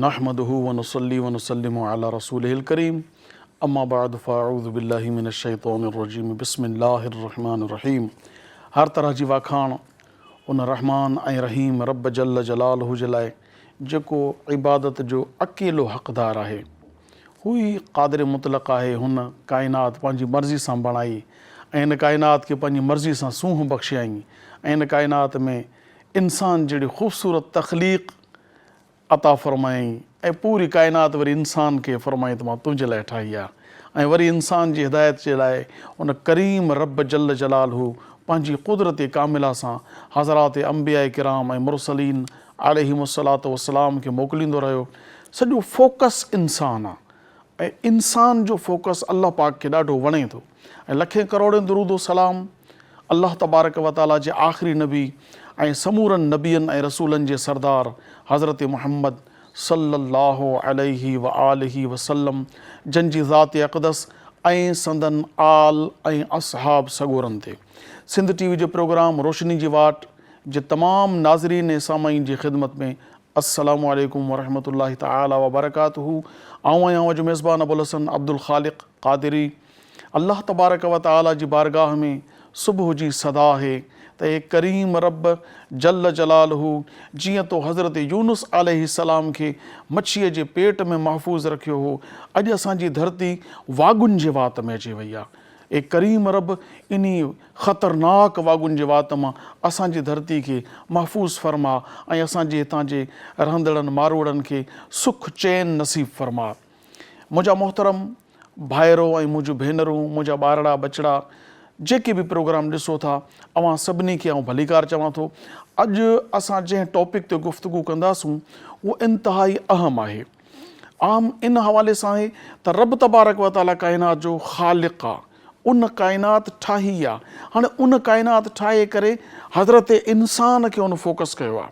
नहमदुहु व नुसल्ली व नुसल्लिमु अला रसूलिहिल करीम अम्मा बाद फ़अऊज़ु बिल्लाहि मिनश शैतानिर रजीम बिस्मिल्लाहिर रहमानिर रहीम। हर तरह जी वाखाण उन रहमान ऐं रहीम रब जल्ल जलालहु जे लाइ जेको इबादत जो अकेलो हक़दार आहे। हू ई क़ादिर मुतलक़ आहे। हुन काइनात पंहिंजी मर्ज़ी सां बणाई ऐं इन काइनात खे पंहिंजी मर्ज़ी सां सूंह बख़्शियाईं ऐं इन काइनात में इंसान जहिड़ी ख़ूबसूरत तख़लीक़ अता फ़रमाईं ऐं पूरी काइनात वरी इंसान खे फ़रमाईं त मां तुंहिंजे लाइ ठाही आहे। ऐं वरी इंसान जी हिदायत जे लाइ उन करीम रब जल्ल जलालहू पंहिंजी क़ुदरत कामिला सां हज़रात अंबिया किराम ऐं मुरसलीन अलैहिमुस्सलातु वस्सलाम खे मोकिलींदो रहियो। सॼो फोकस इंसान आहे ऐं इंसान जो फोकस अल्लाह पाक खे ॾाढो वणे थो। ऐं लखे करोड़े दुरूदो सलाम अल्लाह तबारक व ताला जे आख़िरी नबी ऐं समूरनि नबियनि ऐं रसूलनि जे सरदार हज़रत मुहम्मद सल्लल्लाहु अलैहि व आलिहि वसल्लम जंहिंजी ज़ात अक़दस ऐं संदन आल ऐं असहाब सगोरनि ते। सिंध टीवी जो प्रोग्राम रोशनी जी वाट जे तमामु नाज़रीन ऐं सामाईन जी ख़िदमत में अस्सलामु अलैकुम वरहमतुल्लाहि तआला व बरकातुहू। आऊं आहियां जो मेज़बान अबुल हसन अब्दुल ख़ालिक़ क़ादिरी। अल्लाह तबारक व ताला जी बारगाह में सुबुह जी सदा है त हे करीम रब जल्ल जलालहू जीअं तो हज़रत यूनुस अलैहिस्सलाम खे मच्छीअ जे पेट में महफ़ूज़ रखियो हो, अॼु असांजी धरती वागुनि जे वात में अची वई आहे। ए करीम रब इन्ही ख़तरनाक वागुनि जे वात मां असांजी धरती खे महफ़ूज़ फ़रमा ऐं असांजे हितां जे रहंदड़नि मारोड़नि खे सुख चैन नसीब फ़रमा। मुंहिंजा मोहतरम भाइरो ऐं मुंहिंजूं भेनरूं, मुंहिंजा ॿारड़ा बचड़ा जेके बि प्रोग्राम ॾिसो था, अवां सभिनी खे आउं भलीकार चवां थो। अॼु असां जंहिं टॉपिक ते गुफ़्तगू कंदासूं उहो इंतिहाई अहम आहे। आम इन हवाले सां आहे त रब तबारक व ताला काइनात जो ख़ालिक़ आहे, उन काइनात ठाही आहे। हाणे उन काइनात ठाहे करे हज़रत इंसान खे उन फोकस कयो आहे।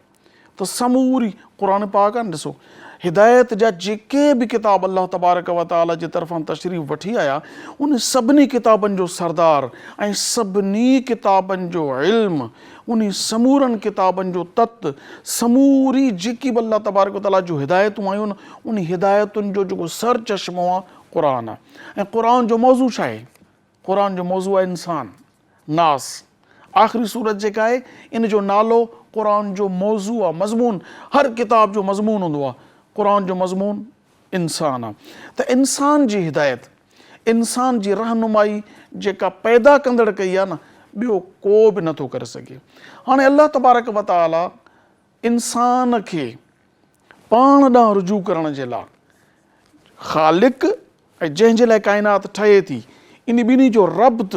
त समूरी क़ुरान पाक आहे न, ॾिसो हिदायत जा जेके बि किताब अल्लाह तबारक व ताला जी तरफ़ां तशरीफ़ वठी आया, उन सभिनी किताबनि जो सरदार ऐं सभिनी किताबनि जो इल्मु, उन समूरनि किताबनि जो तत्व, समूरी जेकी बि अल्लाह तबारक व ताला जूं हिदायतूं आयूं न, उन हिदायतुनि जो जेको सर चश्मो आहे क़ुरान आहे। ऐं क़ुरान जो मौज़ू छा आहे? क़ुरान जो मौज़ू आहे इंसान, नास। आख़िरी सूरत जेका आहे इन जो नालो क़ुरान जो मौज़ू आहे, मज़मून। हर किताब जो मज़मून हूंदो आहे, क़ुरान जो मज़मून इंसान आहे। त इंसान जी हिदायत, इंसान जी रहनुमाई जेका पैदा कंदड़ कई आहे न, ॿियो को बि नथो करे सघे। हाणे अल्लाह तबारक व ताला इंसान खे पाण ॾांहुं रुजू करण जे लाइ ख़ालिक़ ऐं जंहिंजे लाइ काइनात ठहे थी, इन ॿिन्ही जो रब्त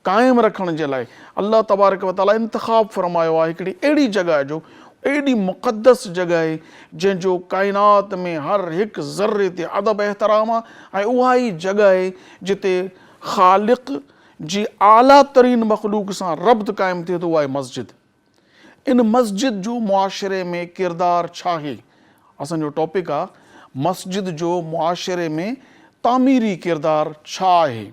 क़ाइमु रखण जे लाइ अल्लाह तबारक व ताला इंतिख़ाब फ़रमायो आहे हिकिड़ी अहिड़ी जॻह जो, एॾी मुक़दस जॻह आहे जंहिंजो काइनात में हर हिकु ज़र्रे ते अदब एहतराम आहे। ऐं उहा ई जॻह आहे जिते ख़ालिक़ जी आला तरीन मख़लूक सां रब्त क़ाइमु थिए थो, उहा आहे मस्जिद। इन मस्जिद जो मुआशिरे में किरदारु छा आहे? असांजो टॉपिक आहे मस्जिद जो मुआशिरे में तामीरी किरदारु छा आहे।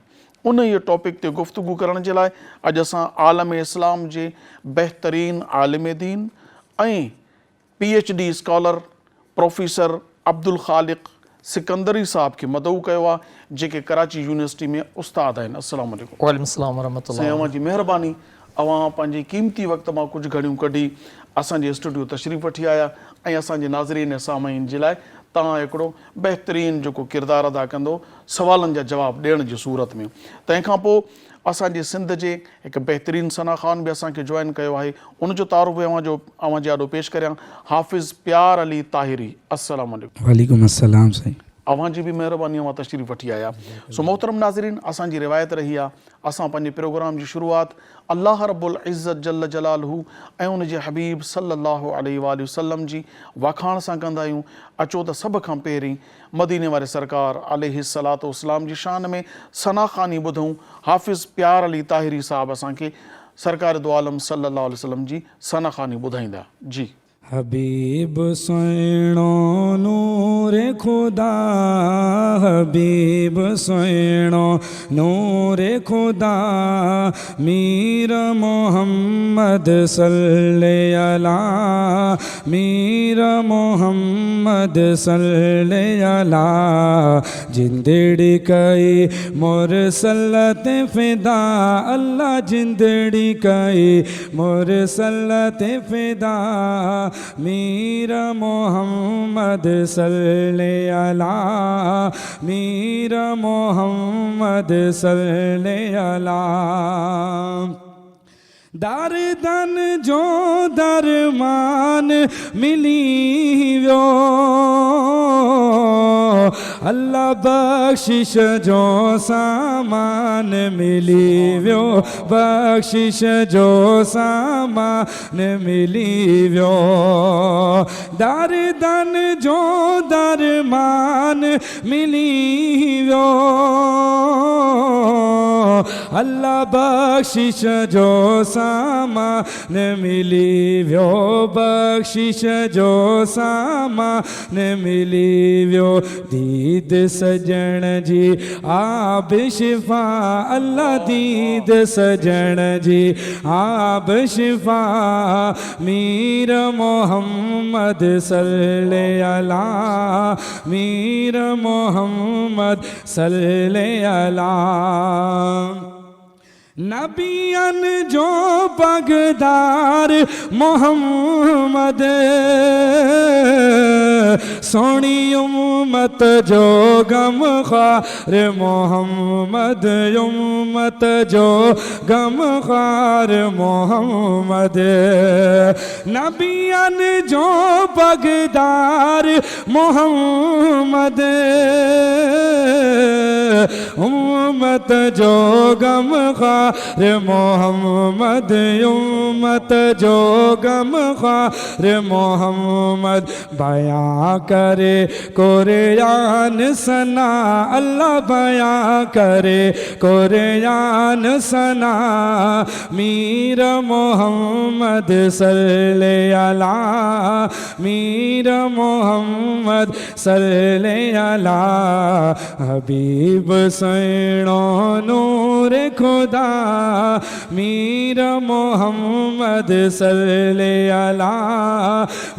उन इहो टॉपिक ते गुफ़्तगू करण जे लाइ अॼु असां आलम इस्लाम जे बहितरीन आलिम दीन ऐं PhD स्कॉलर प्रोफेसर अब्दुल ख़ालिक़ सिकंदरी साहब खे मदऊ कयो आहे, जेके कराची यूनिवर्सिटी में उस्ताद आहिनि। अस्सलामु अलैकुम। वालेकुम सलाम वरहमतुल्लाह। साईं, अवां जी महिरबानी, अवां पंहिंजी क़ीमती वक़्त मां कुझु घड़ियूं कढी असांजे स्टूडियो तशरीफ़ वठी आया ऐं असांजे नाज़रीन ऐं सामाईन जे लाइ तव्हां हिकिड़ो बहितरीन जेको किरदारु अदा कंदो सवालनि जा जवाब ॾियण जी सूरत में। तंहिंखां पोइ असांजे सिंध जे हिकु बहितरीन सना ख़ान बि असांखे जॉइन कयो आहे, उनजो तारुफ़ अवां जे आॾो पेश करियां, हाफ़िज़ प्यार अली ताहिरी। अस्सलामु अलैकुम। वालेकुम अस्सलाम साईं। अवां जी बि महिरबानी, अवां तशरीफ़ वठी आया। सो मोहतरम नाज़रीन, असांजी रिवायत रही आहे असां पंहिंजे प्रोग्राम जी शुरूआत अल्लाह रब्बुल इज़्ज़त जल्ल जलालहू ऐं उनजे हबीब सल्लल्लाहु अलैहि वसल्लम जी वाखाण सां कंदा आहियूं। अचो त सभ खां पहिरीं मदीने वारे सरकार अलैहिस्सलातु वस्सलाम जी शान में सना ख़ानी ॿुधूं। हाफ़िज़ प्यार अली ताहिरी साहब असांखे सरकार दो आलम सल्लल्लाहु अलैहि वसल्लम जी सना ख़ानी ॿुधाईंदा। जी हबीब सोइणो नूर खुदा, हबीब सोइणो नूर खुदा, मीर मोहम्मद सल्ले अला, मीर मोहम्मद सल्ले अला। जिंदड़ी कई मोर सल्लत फिदा, अल्लाह जिंदड़ी कई मोर सल्लत फिदा, मीर मोहम्मद सल्ले अला, मीर मोहम्मद सल्ले अला। दरदन जो दरमान मिली व्यो, अल्लाह बख्शिश जो सामान मिली व्यो, बख्शिश जो सामान मिली व्यो। दरदन जो दरमान मिली व्यो, अल्लाह बख्शिश जो सामान मिली व्यो, बख्शिश जो सामान मिली व्यो। दीद सजन जी आब शिफा, अल्लाह दीद सजन जी आब शिफा, मीर मोहम्मद सल्ले अला, मीर मोहम्मद सल्ले अला। नबियन जो पगदार मोहम्मद, सोनी उम्मत जो गमखार मोहम्मद, उम्मत जो गमखार मोहम्मद। नबियन जो पगदार मोहम्मद, उम्मत जो गमखार मोहम्मद, उम्मत जो गमखार मोहम्मद। बयां करे कुरान सना, अल्लाह बयां करे कुरान सना, मीर मोहम्मद सल्ले अला, मीर मोहम्मद सल्ले अला। हबीब सोइणो नूर खुदा, मीर मोहम्मद सल्ले अला,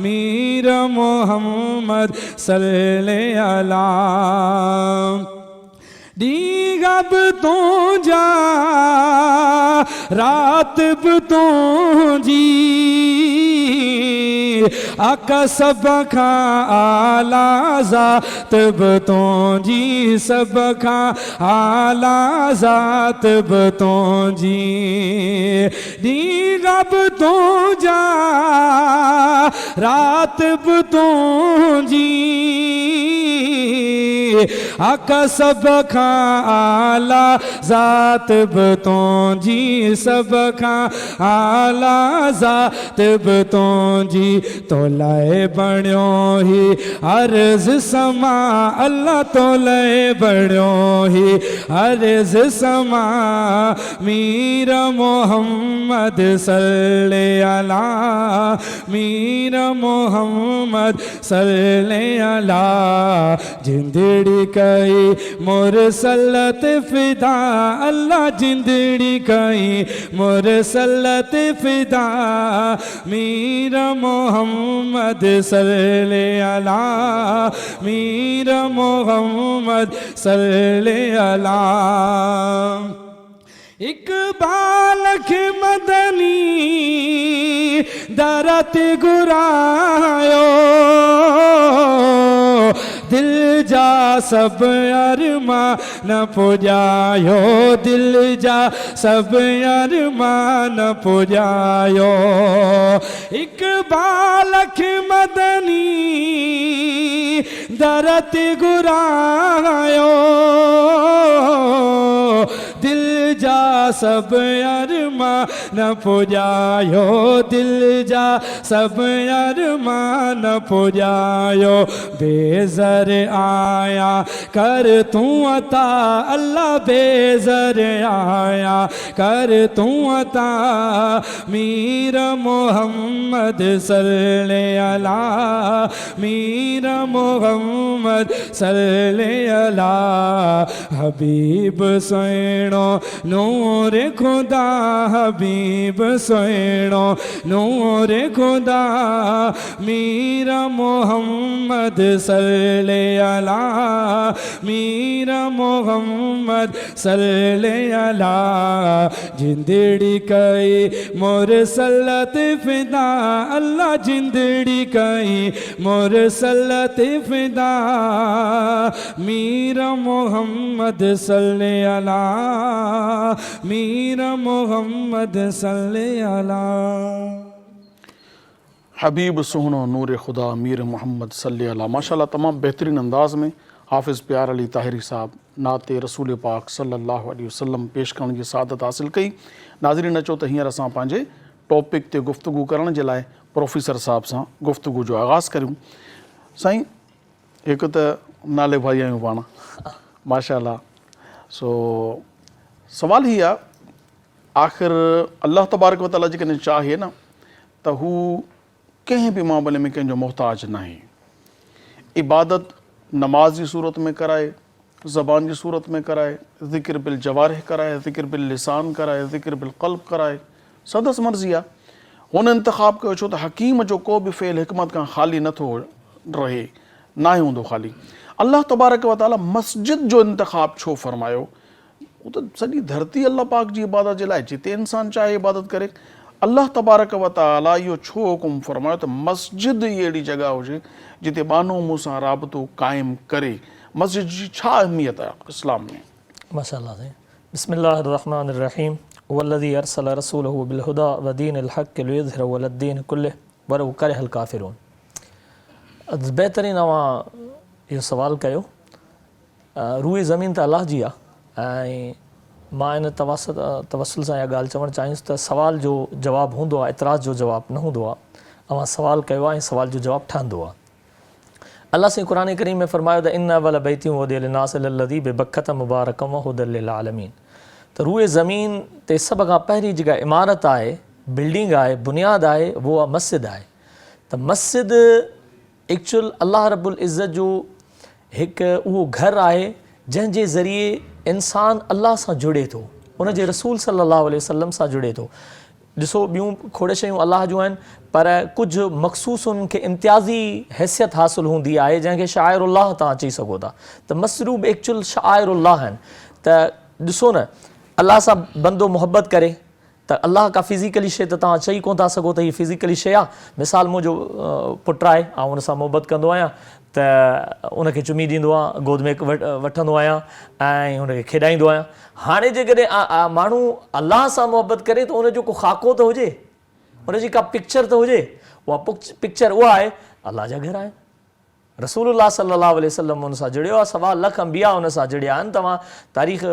मीर मोहम्मद सल्ले अला। दीगब तो जा रात तो जी, आका सब खा आला ज़ात बतो जी, सब खा आला ज़ात बतो जी। दीगब तो जा रात बतो जी, आका सब खा आला ज़ात बतो जी, सब खा आला ज़ात बतो जी। तो लाए बण्यो ही अर्ज समा, अल्लाह तो लाए बण्यो ही अर्ज समा, मीर मोहम्मद सल्ले अला, मीर मोहम्मद सल्ले अला। जिंदड़ी कई मोर सल्लत फिदा, अल्लाह जिंदड़ी कई मोर सल्लत फिदा, मीर मोहम्मद सल्ले अला, मीर मोहम्मद सल्ले अला। इकबाल के मदनी दरत गुरायो, दिल जा सब अरमा न पुजायो, दिल जा सब अरमा न पुजायो। इकबाल के मदनी दरत गुरायो, दिल जा सब अरमान पुॼायो दिल जा सब अरमान पुॼायो बेज़र आया कर तूं अता अल्लाह बेज़र आया कर तूं अता मीर मोहम्मद सल्ले अला मीर मोहम्मद सल्ले अला हबीब सोइणो नूर खुदा हबीब सोइणो नूर खुदा मीर मोहम्मद सल्ले अला मीर मोहम्मद सल्ले अला जिंदड़ी कई मोर सल्लत फिदा अल्लाह जिंदड़ी कई मोर सल्लत फिदा मीर मोहम्मद सल्ले अला मीर मोहम्मद सल्ले अला हबीब सुहनो नूर खुदा मीर मोहम्मद सल्ले अला। माशाल्लाह तमाम बेहतरीन अंदाज़ में हाफिज़ प्यार अली ताहिरी साहब नाते रसूल पाक सल्लल्लाहु अलैहि वसल्लम पेश करण जी सादत हासिल कई। नाज़रीन अचो त हींअर असां पंहिंजे टॉपिक ते गुफ्तगू करण जे लाइ प्रोफेसर साहब सां गुफ्तगू जो आगाज़ करियूं। साईं हिकु त नाले भाई आहियूं पाण माशाल्लाह। सो सवाल ही आहे आख़िर अल्लाह तबारक व तआला जेकॾहिं चाहे न त हू कंहिं बि मामले में कंहिंजो मोहताज न आहे। इबादत नमाज जी सूरत में कराए ज़बान जी सूरत में कराए ज़िक्र बिल जवारिह कराए ज़िक्र बिल लिसान कराए ज़िक्र बिल क़ल्ब कराए सदस मर्ज़ी आहे। हुन इंतिख़ाब कयो छो त हकीम जो को बि फ़ेल हिकमत खां ख़ाली नथो रहे नाहे हूंदो ख़ाली। अल्लाह तबारक व तआला मस्जिद जो इंतिख़ाब छो फ़रमायो? हू त सॼी धरती अल्लाह पाक जी इबादत जे लाइ जिते इंसान चाहे इबादत करे। अल्लाह तबारक व तआला इहो छो हुकुम फ़रमायो त मस्जिद ई अहिड़ी जॻह हुजे जिते बानो मूं सां राबितो क़ाइमु करे। मस्जिद जी छा अहमियत आहे इस्लाम में? माशाअल्लाह से बिस्मिल्लाहिर्रहमानिर्रहीम वल्लज़ी अरसल रसूलहु बिलहुदा व दीनिल हक़्क़ि लियुज़हिरहु अलद्दीन कुल्लिहि वलौ करिहल काफ़िरून। बेहतरीन तव्हां इहो सवाल कयो। रूए ज़मीन त अलाह जी आहे ऐं मां इन तवसुल सां इहा ॻाल्हि चवणु चाहियुसि त सवाल जो जवाबु हूंदो आहे, एतिराज़ जो जवाबु न हूंदो आहे। अवां सवाल कयो आहे ऐं सवाल जो जवाबु ठहंदो आहे। अल्लाह से क़ुरान करीम में फ़रमायो त इन अवल बैति वुदिअ लिन्नास लल्लज़ी बिबक्कत मुबारकम व हुदल लिल आलमीन। त रूए ज़मीन ते सभ खां पहिरीं जेका इमारत आहे, बिल्डिंग आहे, बुनियादु आहे, उहो आहे मस्जिद आहे। त मस्जिद एक्चुअल अल्लाह रब्बुल इज़्ज़त जो हिकु उहो घरु आहे जंहिंजे ज़रिए इंसान अल्लाह सां जुड़े थो, उन जे रसूल सल्लल्लाहु अलैहि वसल्लम सां जुड़े थो। ॾिसो ॿियूं खोड़ शयूं अल्लाह जूं आहिनि पर कुझु मख़सूस उन्हनि खे इम्तियाज़ी हैसियत हासिलु हूंदी आहे जंहिंखे शाइरुल्लाह तव्हां चई सघो था। त मस्जिदूं बि एक्चुअल शाइरुल्लाह आहिनि। त ॾिसो न अल्लाह सां बंदो मुहबत करे त अल्लाह का फिज़िकली शइ त तव्हां चई कोन था सघो त हीअ फिज़िकली शइ आहे। मिसाल मुंहिंजो पुटु आहे ऐं हुन सां मुहबत कंदो आहियां त उनखे चुमी ॾींदो आहियां, गोद में वठंदो आहियां ऐं हुनखे खेॾाईंदो आहियां। हाणे जेकॾहिं माण्हू अल्लाह सां मुहबत करे त उनजो को ख़ाको त हुजे, उनजी का पिक्चर त हुजे। उहा पिक्चर उहा आहे अल्लाह जा घर आहिनि। रसूलुल्लाह सल्लल्लाहु अलैहि वसल्लम हुन सां जुड़ियो आहे, 1.25 लख अंबिया हुन सां जुड़िया आहिनि। तव्हां तारीख़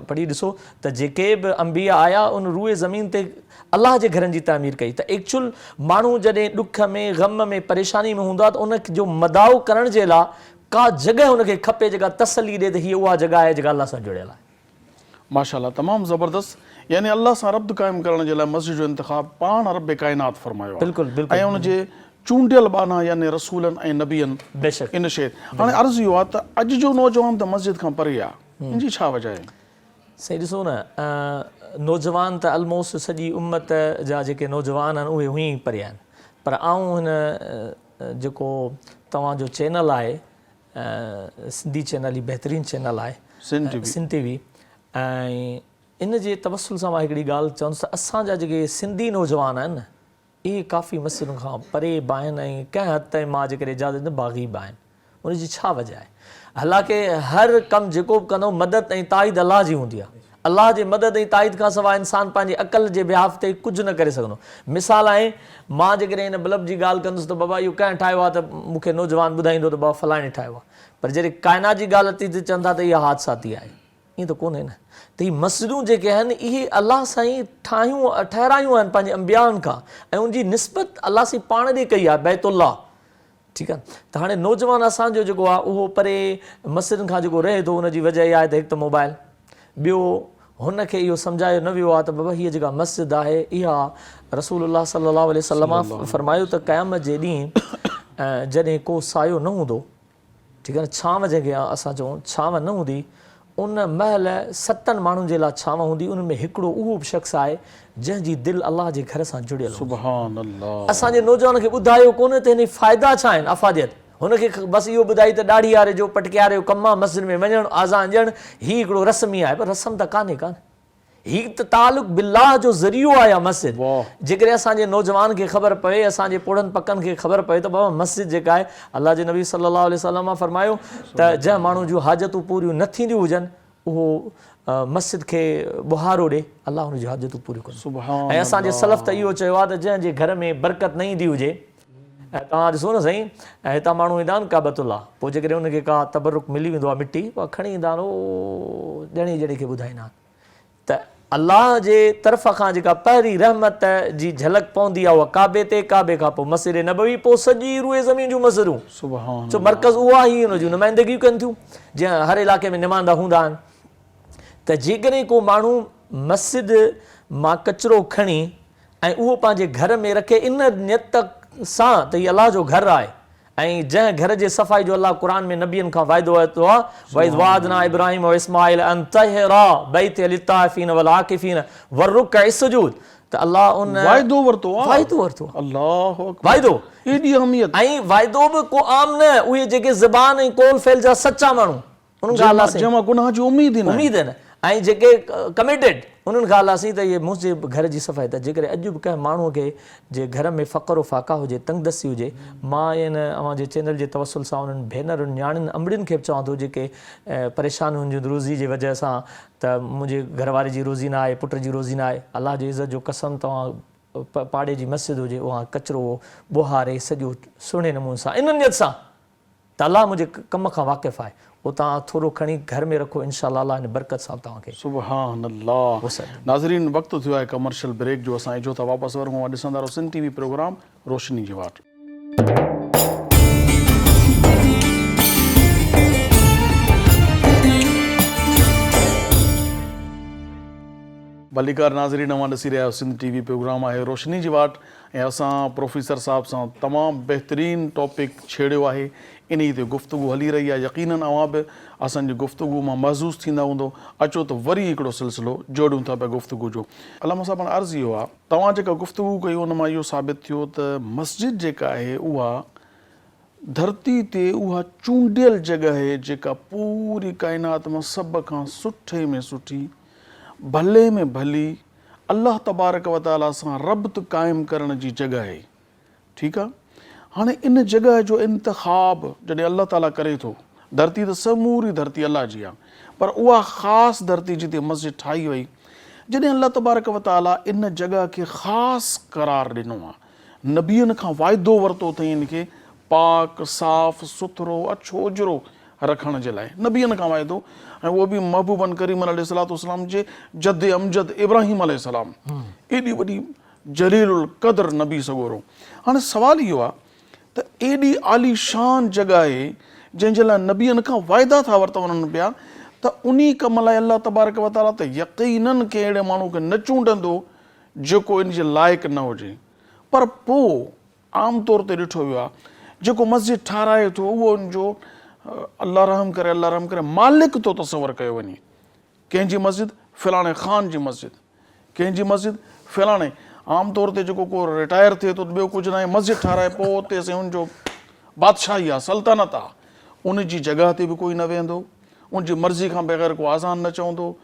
पढ़ी ॾिसो त जेके बि अंबिया आया उन रूए ज़मीन ते अल्लाह जे घरनि जी तामीर कई। त एक्चुअल माण्हू जॾहिं ॾुख में ग़म में परेशानी में हूंदो आहे त उन जो मदाउ करण जे लाइ का जॻह हुनखे खपे जेका तसली ॾिए त हीअ उहा जॻह आहे जेका अल्लाह सां जुड़ियल आहे। माशाल्लाह तमामु ज़बरदस्त। यानी अल्लाह सां रब्त क़ाइमु करण जे लाइ मस्जिद जो इंतिख़ाब पाण रब काइनात फ़रमायो आहे। बिल्कुलु बिल्कुलु। ऐं उनजे चूंडियल बाना यानी रसूलनि ऐं नबियनि बेशक इन शइ। हाणे अर्ज़ु इहो आहे त अॼु जो नौजवान त मस्जिद खां परे आहे, इन जी छा वजह आहे? सही ॾिसो न नौजवान त अलमोस्ट सॼी उम्मत जा जेके नौजवान आहिनि उहे हुई परे आहिनि। पर आऊं हिन जेको तव्हांजो चैनल आहे सिंधी चैनल, ई बहितरीनु चैनल आहे सिंध टीवी, ऐं इन जे तवसुल सां मां हिकिड़ी ॻाल्हि चवंदुसि त असांजा जेके सिंधी नौजवान आहिनि न इहे काफ़ी मस्जिदुनि खां परे बि आहिनि ऐं कंहिं हद ताईं मां जेकॾहिं इजाज़त न बाग़ी बि आहिनि। उनजी छा वजह आहे? हालांकि हर कमु जेको बि कंदो मदद ऐं ताईद अल्लाह जी हूंदी आहे। अल्लाह जे मदद ऐं ताईद खां सवाइ इंसानु पंहिंजी अक़ल जे बिहाफ़ ते कुझु न करे सघंदो। मिसाल आहे मां जेकॾहिं हिन बल्ब जी ॻाल्हि कंदुसि त बाबा इहो कंहिं ठाहियो आहे त मूंखे नौजवान ॿुधाईंदो त बाबा फलाणे ठाहियो आहे। पर जॾहिं काइनात जी ॻाल्हि अची त चवंदा त इहा हादसाती आहे। ईअं त कोन्हे न। त हीअ मस्जिदूं जेके आहिनि इहे अलाह साईं ठहिरायूं आहिनि पंहिंजे अंबियानि खां ऐं उनजी निस्बत अलाह साईं पाण ॾे कई आहे बैतुल्लाह। ठीकु आहे, त हाणे नौजवान असांजो जेको आहे उहो परे मस्जिदनि खां जेको रहे थो, उनजी वजह इहा आहे त हिकु त मोबाइल, ॿियो हुनखे इहो सम्झायो न वियो आहे त बाबा हीअ जेका मस्जिद आहे इहा रसूलुल्लाह सल्लल्लाहु अलैहि वसल्लम फरमायो त क़यामत जे ॾींहुं जॾहिं को सायो न हूंदो, ठीकु आहे न, छांव जंहिंखे असां चऊं छांव न हूंदी, उन महिल 7 माण्हुनि जे लाइ छांव हूंदी। उन में हिकिड़ो उहो बि शख़्स आहे जंहिंजी दिलि अलाह जे घर सां जुड़ियल। सुभान अल्लाह। असांजे नौजवान खे ॿुधायो कोन्हे त हिन फ़ाइदा छा आहिनि, अफ़ादियत। हुनखे बसि इहो ॿुधाई त ॾाढ़ी वारे जो पटकियारे जो कमु आहे, मस्जिद में वञणु, आज़ान ॾियणु, हीउ हिकिड़ो रस्म ई आहे, पर रस्म त कान्हे हीउ त तालुक़ बिल्लाह जो ज़रियो आहे मस्जिद। जेकॾहिं असांजे नौजवान खे ख़बर पए, असांजे पोड़नि पकनि खे ख़बर पए त बाबा मस्जिद जेका आहे, अलाह जे नबी सल्लल्लाहु अलैहि वसल्लम फरमायो त जंहिं माण्हू जूं हाजतूं पूरियूं न थींदियूं हुजनि उहो मस्जिद खे बुहारो ॾे, अलाह हुनजी हाजतूं पूरियूं कंदो। ऐं असांजे सलफ़ त इहो चयो आहे त जंहिंजे घर में बरकत न ईंदी हुजे, ऐं तव्हां ॾिसो न साईं, ऐं हितां माण्हू ईंदा आहिनि काबतुल्लाह, पोइ जेकॾहिं उनखे का तबरुक मिली वेंदो आहे मिटी, पोइ खणी ईंदा आहिनि, ओ ॼणी ॼणी खे ॿुधाईंदा आहिनि त अलाह जे तरफ़ खां जेका पहिरीं रहमत जी झलक पवंदी आहे उहा काबे ते, काबे खां पोइ मस्जिद नबवी, पोइ सॼी रूए ज़मीन जूं मस्जिदूं। छो मर्कज़ उहा ई हुनजूं नुमाइंदगियूं कनि थियूं, जीअं हर इलाइक़े में निमांदा हूंदा आहिनि। त जेकॾहिं को माण्हू मस्जिद मां कचिरो खणी ऐं उहो पंहिंजे घर में रखे इन नियत सां त हीअ अलाह जो घर आहे, ऐं जंहिं घर जे सफ़ाई जो अलाह क़ुर में नबियनि खां वाइदो वरितो आहे, वइज़ वाअदना इब्राहीम व इस्माईल अन तहिरा बैति लित्ताइफ़ीन वल आकिफ़ीन वर्रुक्अ सुजूद, त अलाह उन वाइदो वरितो आहे, अल्लाह वाइदो, एॾी अहमियत। ऐं वाइदो बि को आम न, उहे जेके ज़बान ऐं कौल फेल जा सचा माण्हू, उन्हनि खां अलाह जंहिंमां गुनाह जी उम्मीद न, ऐं जेके कमिटेड, उन्हनि खां अलाह साईं त इहे मुंहिंजे घर जी सफ़ाई। त जेकॾहिं अॼु बि कंहिं माण्हूअ खे जे घर में फ़क़्र फाका हुजे, तंगदस्ती हुजे, मां इन अव्हांजे चैनल जे तवसुल सां उन्हनि भेनरुनि न्याणियुनि अंबड़ियुनि खे बि चवां थो जेके परेशान हुजनि रोज़ी जे वजह सां, त मुंहिंजे घरवारे जी रोज़ी न आहे, पुट जी रोज़ी न आहे, अलाह जे इज़त जो कसम, तव्हां पाड़े जी मस्जिद हुजे उहा कचिरो बुहारे सॼो सुहिणे नमूने सां इन नियत सां त अलाह मुंहिंजे कम खां वाक़िफ़ु आहे, उहो तव्हां थोरो खणी घर में रखो, इंशाअल्लाह अलाह हिन बरकत सां तव्हांखे। सुभान अल्लाह। नाज़रीन, वक़्तु थियो आहे कमर्शियल ब्रेक जो, असां इजो था वापसि वरूं, ॾिसंदा रहो सिंध टीवी प्रोग्राम रोशनी जी वाट। भलीकार नाज़रीन, अवां ॾिसी रहिया सिंध टीवी प्रोग्राम आहे रोशनी जी वाट, ऐं असां प्रोफेसर साहब सां तमामु बहितरीन टॉपिक छेड़ियो आहे, इन ते गुफ़्तगू हली रही आहे। यकीनन अवां बि असांजी गुफ़्तगू मां महज़ूज़ थींदा हूंदो। अचो त वरी हिकिड़ो सिलसिलो जोड़ियूं था पिया गुफ़्तगू जो। अलामा साहब, अर्ज़ु इहो आहे, तव्हां जेका गुफ़्तगू कई उन मां इहो साबित थियो त मस्जिद जेका आहे उहा धरती ते उहा चूंडियल जॻह आहे जेका पूरी काइनात मां सभ खां सुठे में सुठी, भले में भली अल्लाह तबारक व तआला सां रब्त क़ाइमु करण जी जॻह आहे। ठीकु आहे, हाणे इन जॻह जो इंतिख़ाब जॾहिं अल्लाह ताला करे थो, धरती त समूरी धरती अलाह जी आहे, पर उहा ख़ासि धरती जिते मस्जिद ठाही वई, जॾहिं अल्लाह तबारक व तआला इन जॻह खे ख़ासि करार ॾिनो आहे, नबियनि खां वाइदो वरितो अथई इनखे पाक साफ़ सुथरो अछो उजरो रखण जे लाइ, नबियनि खां वाइदो, ऐं उहो बि महबूबन करीम अलैहिस्सलाम जे जद अमजद इब्राहिम अलैहिस्सलाम, एॾी वॾी जलीलुल क़द्र नबी सॻोरो। हाणे सुवाल इहो आहे त एॾी आलीशान जॻह आहे जंहिंजे लाइ नबियनि खां वाइदा था वरिता वञनि पिया, त उन कम लाइ अल्लाह तबारक व तआला त यक़ीनन के अहिड़े माण्हू खे न चूंडंदो जेको इन जे लाइक़ु न हुजे। पर पोइ आम तौर ते ॾिठो वियो आहे जेको मस्जिद ठाराए थो उहो उनजो अल्लाह रहम करे मालिक थो तसवर कयो वञे। कंहिंजी मस्जिद फलाणे ख़ान जी मस्जिद, कंहिंजी मस्जिद फलाणे, आम तौर ते जेको को रिटायर थिए थो ॿियो कुझु न आहे, मस्जिद ठाराए पोइ उते असां हुनजो बादशाही आहे, सल्तनत आहे, उन जी जॻह ते बि कोई न वेंदो, उनजी मर्ज़ी खां बग़ैर को आज़ान न चवंदो,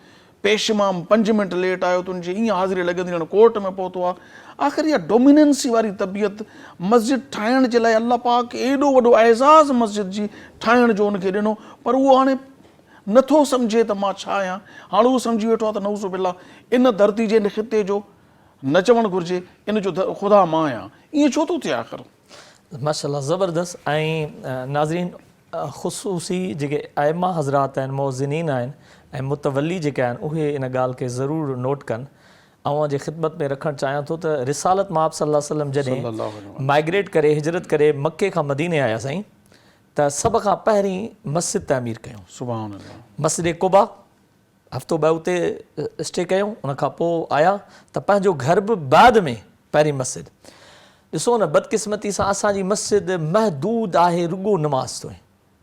पेशमाम 5 मिंट लेट आयो त उनजी ईअं हाज़िरी लॻंदी ॼण कोर्ट में पहुतो आहे। आख़िर इहा डोमिनेंसी वारी तबियत मस्जिद ठाहिण जे लाइ अल्लाह पाक एॾो वॾो एज़ाज़ मस्जिद जी ठाहिण जो उनखे ॾिनो, पर उहो हाणे नथो सम्झे त मां छा आहियां। हाणे उहो सम्झी वेठो आहे त नऊज़ बिल्लाह इन धरती जे इन ख़िते जो न चवणु घुरिजे इन जो ख़ुदा मां आहियां, ईअं छो थो थिए आख़िर? माशाअल्लाह ज़बरदस्त। ऐं नाज़रीन, ख़ुसूसी जेके आइमा हज़रात आहिनि, मौज़िनीन आहिनि, ऐं मुतवली जेके आहिनि उहे इन ॻाल्हि खे ज़रूरु नोट कनि। ऐं जे ख़िदमत में रखणु चाहियां थो त रिसालत मां सल्लल्लाहु अलैहि वसल्लम जॾहिं माइग्रेट करे हिजरत करे मके खां मदीने आया साईं, त सभ खां पहिरीं मस्जिद तामीर कयूं। सुभान अल्लाह। मस्जिद कुबा हफ़्तो ॿ उते स्टे कयूं, उनखां पोइ आया त पंहिंजो घर बि बाद में पहिरीं मस्जिद। ॾिसो न बदकिस्मती सां असांजी मस्जिद महदूद आहे, रुॻो नमाज़ ताईं,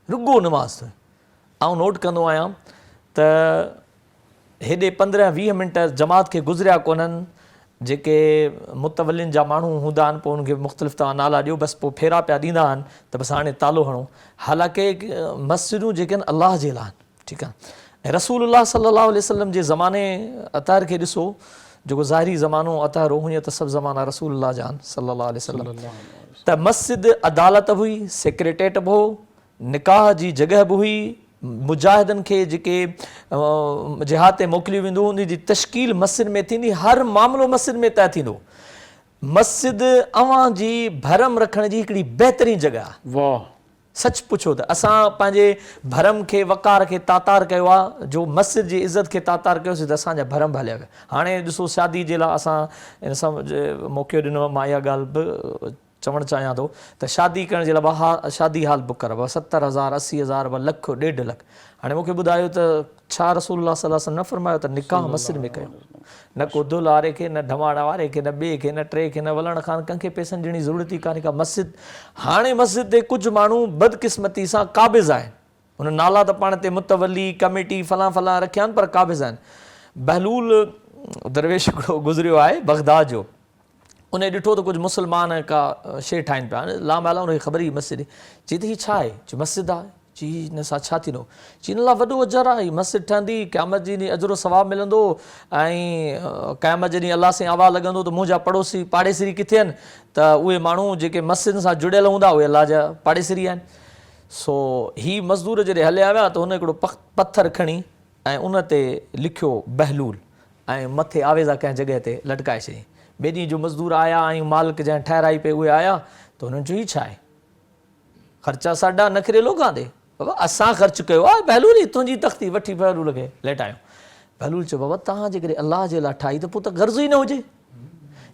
रुॻो नमाज़ ताईं। आउं नोट कंदो आहियां त हेॾे 15-20 मिंट जमात खे गुज़रिया कोन्हनि, जेके मुतवलिन जा माण्हू हूंदा आहिनि पोइ उनखे मुख़्तलिफ़ तव्हां नाला ॾियो, बसि पोइ फेरा पिया ॾींदा आहिनि त बसि हाणे तालो हणो। हालांकि मस्जिदूं जेके आहिनि अलाह जे लाइ आहिनि, ठीकु आहे। ऐं रसूलुल्लाह सल्लल्लाहु अलैहि वसल्लम जे ज़माने अतार खे ॾिसो, जेको ज़ाहिरी ज़मानो अतार हो, हीअं त सभु ज़माना रसूलुल्लाह जा आहिनि सल्लल्लाहु अलैहि वसल्लम। त मस्जिद अदालत बि हुई, सेक्रेटेट बि हो, निकाह जी जॻह बि हुई, मुजाहिदनि खे जेके जिहाद ते मोकिलियो वेंदो उन जी तश्कील मस्जिद में थींदी, हर मामिलो मस्जिद में तय थींदो। मस्जिद अव्हां जी भरम रखण जी हिकिड़ी बहितरीन जॻह आहे। वाह, सच पुछो त असां पंहिंजे भरम खे वकार खे तातार कयो आहे, जो मस्जिद जी इज़त खे तातार कयोसीं त असांजा भरम बि हलिया विया। हाणे ॾिसो शादी जे लाइ असां इन सां मौक़ो ॾिनो, मां इहा ॻाल्हि बि चवणु चाहियां थो त शादी करण जे लाइ शादी हाल बुक करो 70,000 80,000 लख 1.5 लख। हाणे मूंखे ॿुधायो त छा रसूलुल्लाह सल्लल्लाहु अलैहि वसल्लम न फरमायो त निकाह मस्जिद में कयो? न को दुल्ह वारे खे, न ढमाड़ा वारे खे, न ॿिए खे, न टे खे, न वलण खां कंहिंखे पैसनि ॾियण जी ज़रूरत ई कान्हे का। मस्जिद हाणे मस्जिद ते कुझु माण्हू बदकिस्मती सां क़ाबिज़ आहिनि, हुन नाला त पाण ते मुतवली कमेटी फलां फलां रखिया आहिनि पर क़ाबिज़ आहिनि। बहलूल दरवेश हिकिड़ो गुज़रियो आहे बगदाद जो, उन ॾिठो त कुझु मुस्लमान का शइ ठाहिनि पिया, लामाला उनखे ख़बर ई मस्जिद, चई त हीअ छा आहे? चई मस्जिद आहे। चई हिन सां छा थींदो? चई हिन लाइ वॾो अजर आहे, मस्जिद ठहंदी, क़यामत जे ॾींहुं अजरो सवाबु मिलंदो, ऐं क़यामत जे ॾींहुं अलाह से आवाज़ लॻंदो त मुंहिंजा पड़ोसी पाड़ेसरी किथे आहिनि, त उहे माण्हू जेके मस्जिद सां जुड़ियल हूंदा उहे अलाह जा पाड़ेसरी आहिनि। सो हीअ मज़दूर जॾहिं हलिया विया त हुन हिकिड़ो पथर खणी ऐं उन ते लिखियो बहलूल ऐं मथे आवेज़ा कंहिं जॻह ते लटकाए छॾियईं। ॿिए ॾींहं जो मज़दूर आया ऐं मालिक जंहिं ठहिराई पे उहे आया त हुननि चयो हीअ छा आहे? ख़र्चा साॾा नखरे लोगां ते, बाबा असां ख़र्चु कयो आहे, बहलूल ई तुंहिंजी तख़्ती वठी बहलूल खे लेटायो। बहलूल चयो बाबा तव्हां जेकॾहिं अलाह जे लाइ ठाही त पोइ त गर्ज़ ई न हुजे।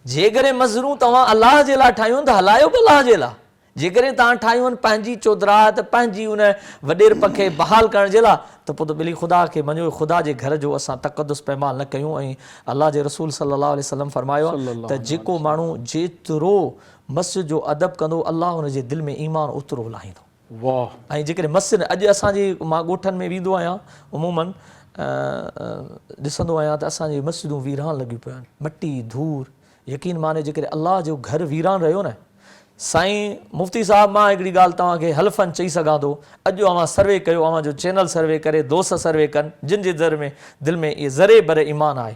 जेकॾहिं मज़रूं तव्हां अलाह जे लाइ ठाहियूं त हलायो बि अलाह जे लाइ। जेकॾहिं तव्हां ठाहियूं आहिनि पंहिंजी चौधराहत, पंहिंजी उन वॾेरप खे बहाल करण जे लाइ, त पोइ त ॿिली ख़ुदा खे मञो, ख़ुदा जे घर जो असां तक़दुस पैमाल न कयूं। ऐं अलाह जे रसूल सल्लल्लाहु अलैहि वसल्लम फरमायो आहे त जेको माण्हू जेतिरो मस्जिद जो अदब कंदो अलाह हुनजे दिलि में ईमान ओतिरो लाहींदो। वाह। ऐं जेकॾहिं मस्जिद अॼु असांजी, मां ॻोठनि में वेंदो आहियां उमूमन ॾिसंदो आहियां त असांजी मस्जिदूं वीरान लॻियूं पियूं आहिनि, मटी धूड़। यकीन माने जेकॾहिं अलाह जो घर वीरान रहियो न, साईं मुफ़्ती साहिबु मां हिकिड़ी ॻाल्हि तव्हांखे हल्फ़न चई सघां थो, अॼु अवां सर्वे कयो, अवां जो चैनल सर्वे करे, दोस्त सर्वे कनि, जिन जे दर में दिलि में इहे ज़रे भरे ईमान आहे,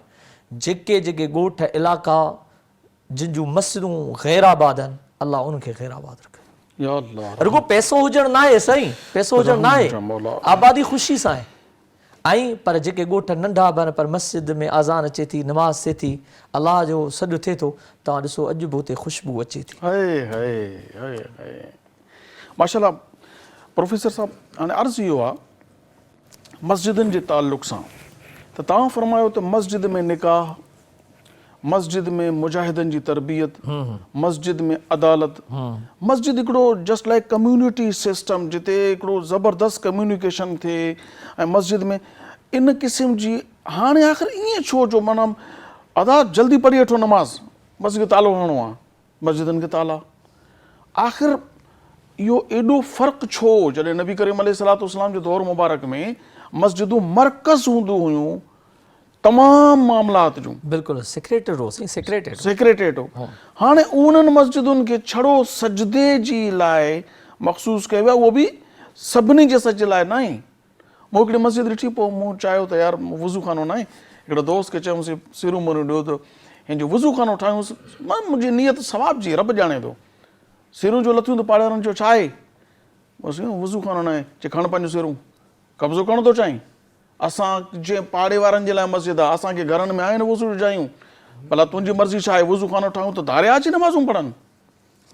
जेके जेके ॻोठ इलाइक़ा जिन जूं मस्जिदूं ग़ैराबाद आहिनि, अलाह उनखे ग़ैराबाद रखे। रुगो पैसो हुजणु न आहे साईं, पैसो हुजणु न आहे, आबादी ख़ुशी सां आहे। ऐं पर जेके ॻोठ नंढा बि पर मस्जिद में आज़ान अचे थी, नमाज़ थिए थी, अलाह जो सॾु थिए थो, तव्हां ॾिसो अॼु बि हुते ख़ुशबू अचे थी। माशाल्लाह। प्रोफेसर साहब, हाणे अर्ज़ु इहो आहे मस्जिदनि जे ताल्लुक़ सां त तव्हां फरमायो त मस्जिद में निकाह, मस्जिद में मुजाहिदनि जी तरबियत, मस्जिद में अदालत, मस्जिद हिकिड़ो जस्ट लाइक कम्यूनिटी सिस्टम जिते हिकिड़ो ज़बरदस्त कम्यूनिकेशन थिए, ऐं मस्जिद में इन क़िस्म जी। हाणे आख़िर ईअं छो जो माना अदा जल्दी पढ़ी वठो नमाज़, मस्जिद खे तालो हणणो आहे, मस्जिदनि खे ताला। आख़िर इहो एॾो फ़र्क़ु छो, जॾहिं नबी करीम अलैहिस्सलातु वस्सलाम जे दौर मुबारक में मस्जिदूं मरकज़ हूंदियूं हुयूं तमामु मामलात जूं। बिल्कुलु सेक्रेटेट हो, सेक्रेटेट हो। हाणे उन्हनि मस्जिदुनि खे छड़ो सजदे जी लाइ मख़सूस कयो आहे, उहो बि सभिनी जे सज लाइ न आहे। मूं हिकिड़ी मस्जिद ॾिठी, पोइ मूं चाहियो त यार वज़ू खानो न आहे, हिकिड़े दोस्त खे चयोसि सिरूं मरूं ॾियो त हिन जो वज़ू खानो ठाहियूंसि। मां मुंहिंजी नियत सवाब जी, रब ॼाणे थो। सिरूं जो लथियूं त पाड़ेवारनि चयो छा आहे? बसि वज़ू खानो न आहे। चए खण पंहिंजूं सिरूं, कब्ज़ो करणु थो चाहीं? असां जे पाड़े वारनि जे लाइ मस्जिद आहे, असांखे घरनि में आहे न वज़ू ॾिजायूं, भला तुंहिंजी मर्ज़ी छा आहे? वज़ू खानो ठाहियूं त धारिया अची नमाज़ूं पढ़नि,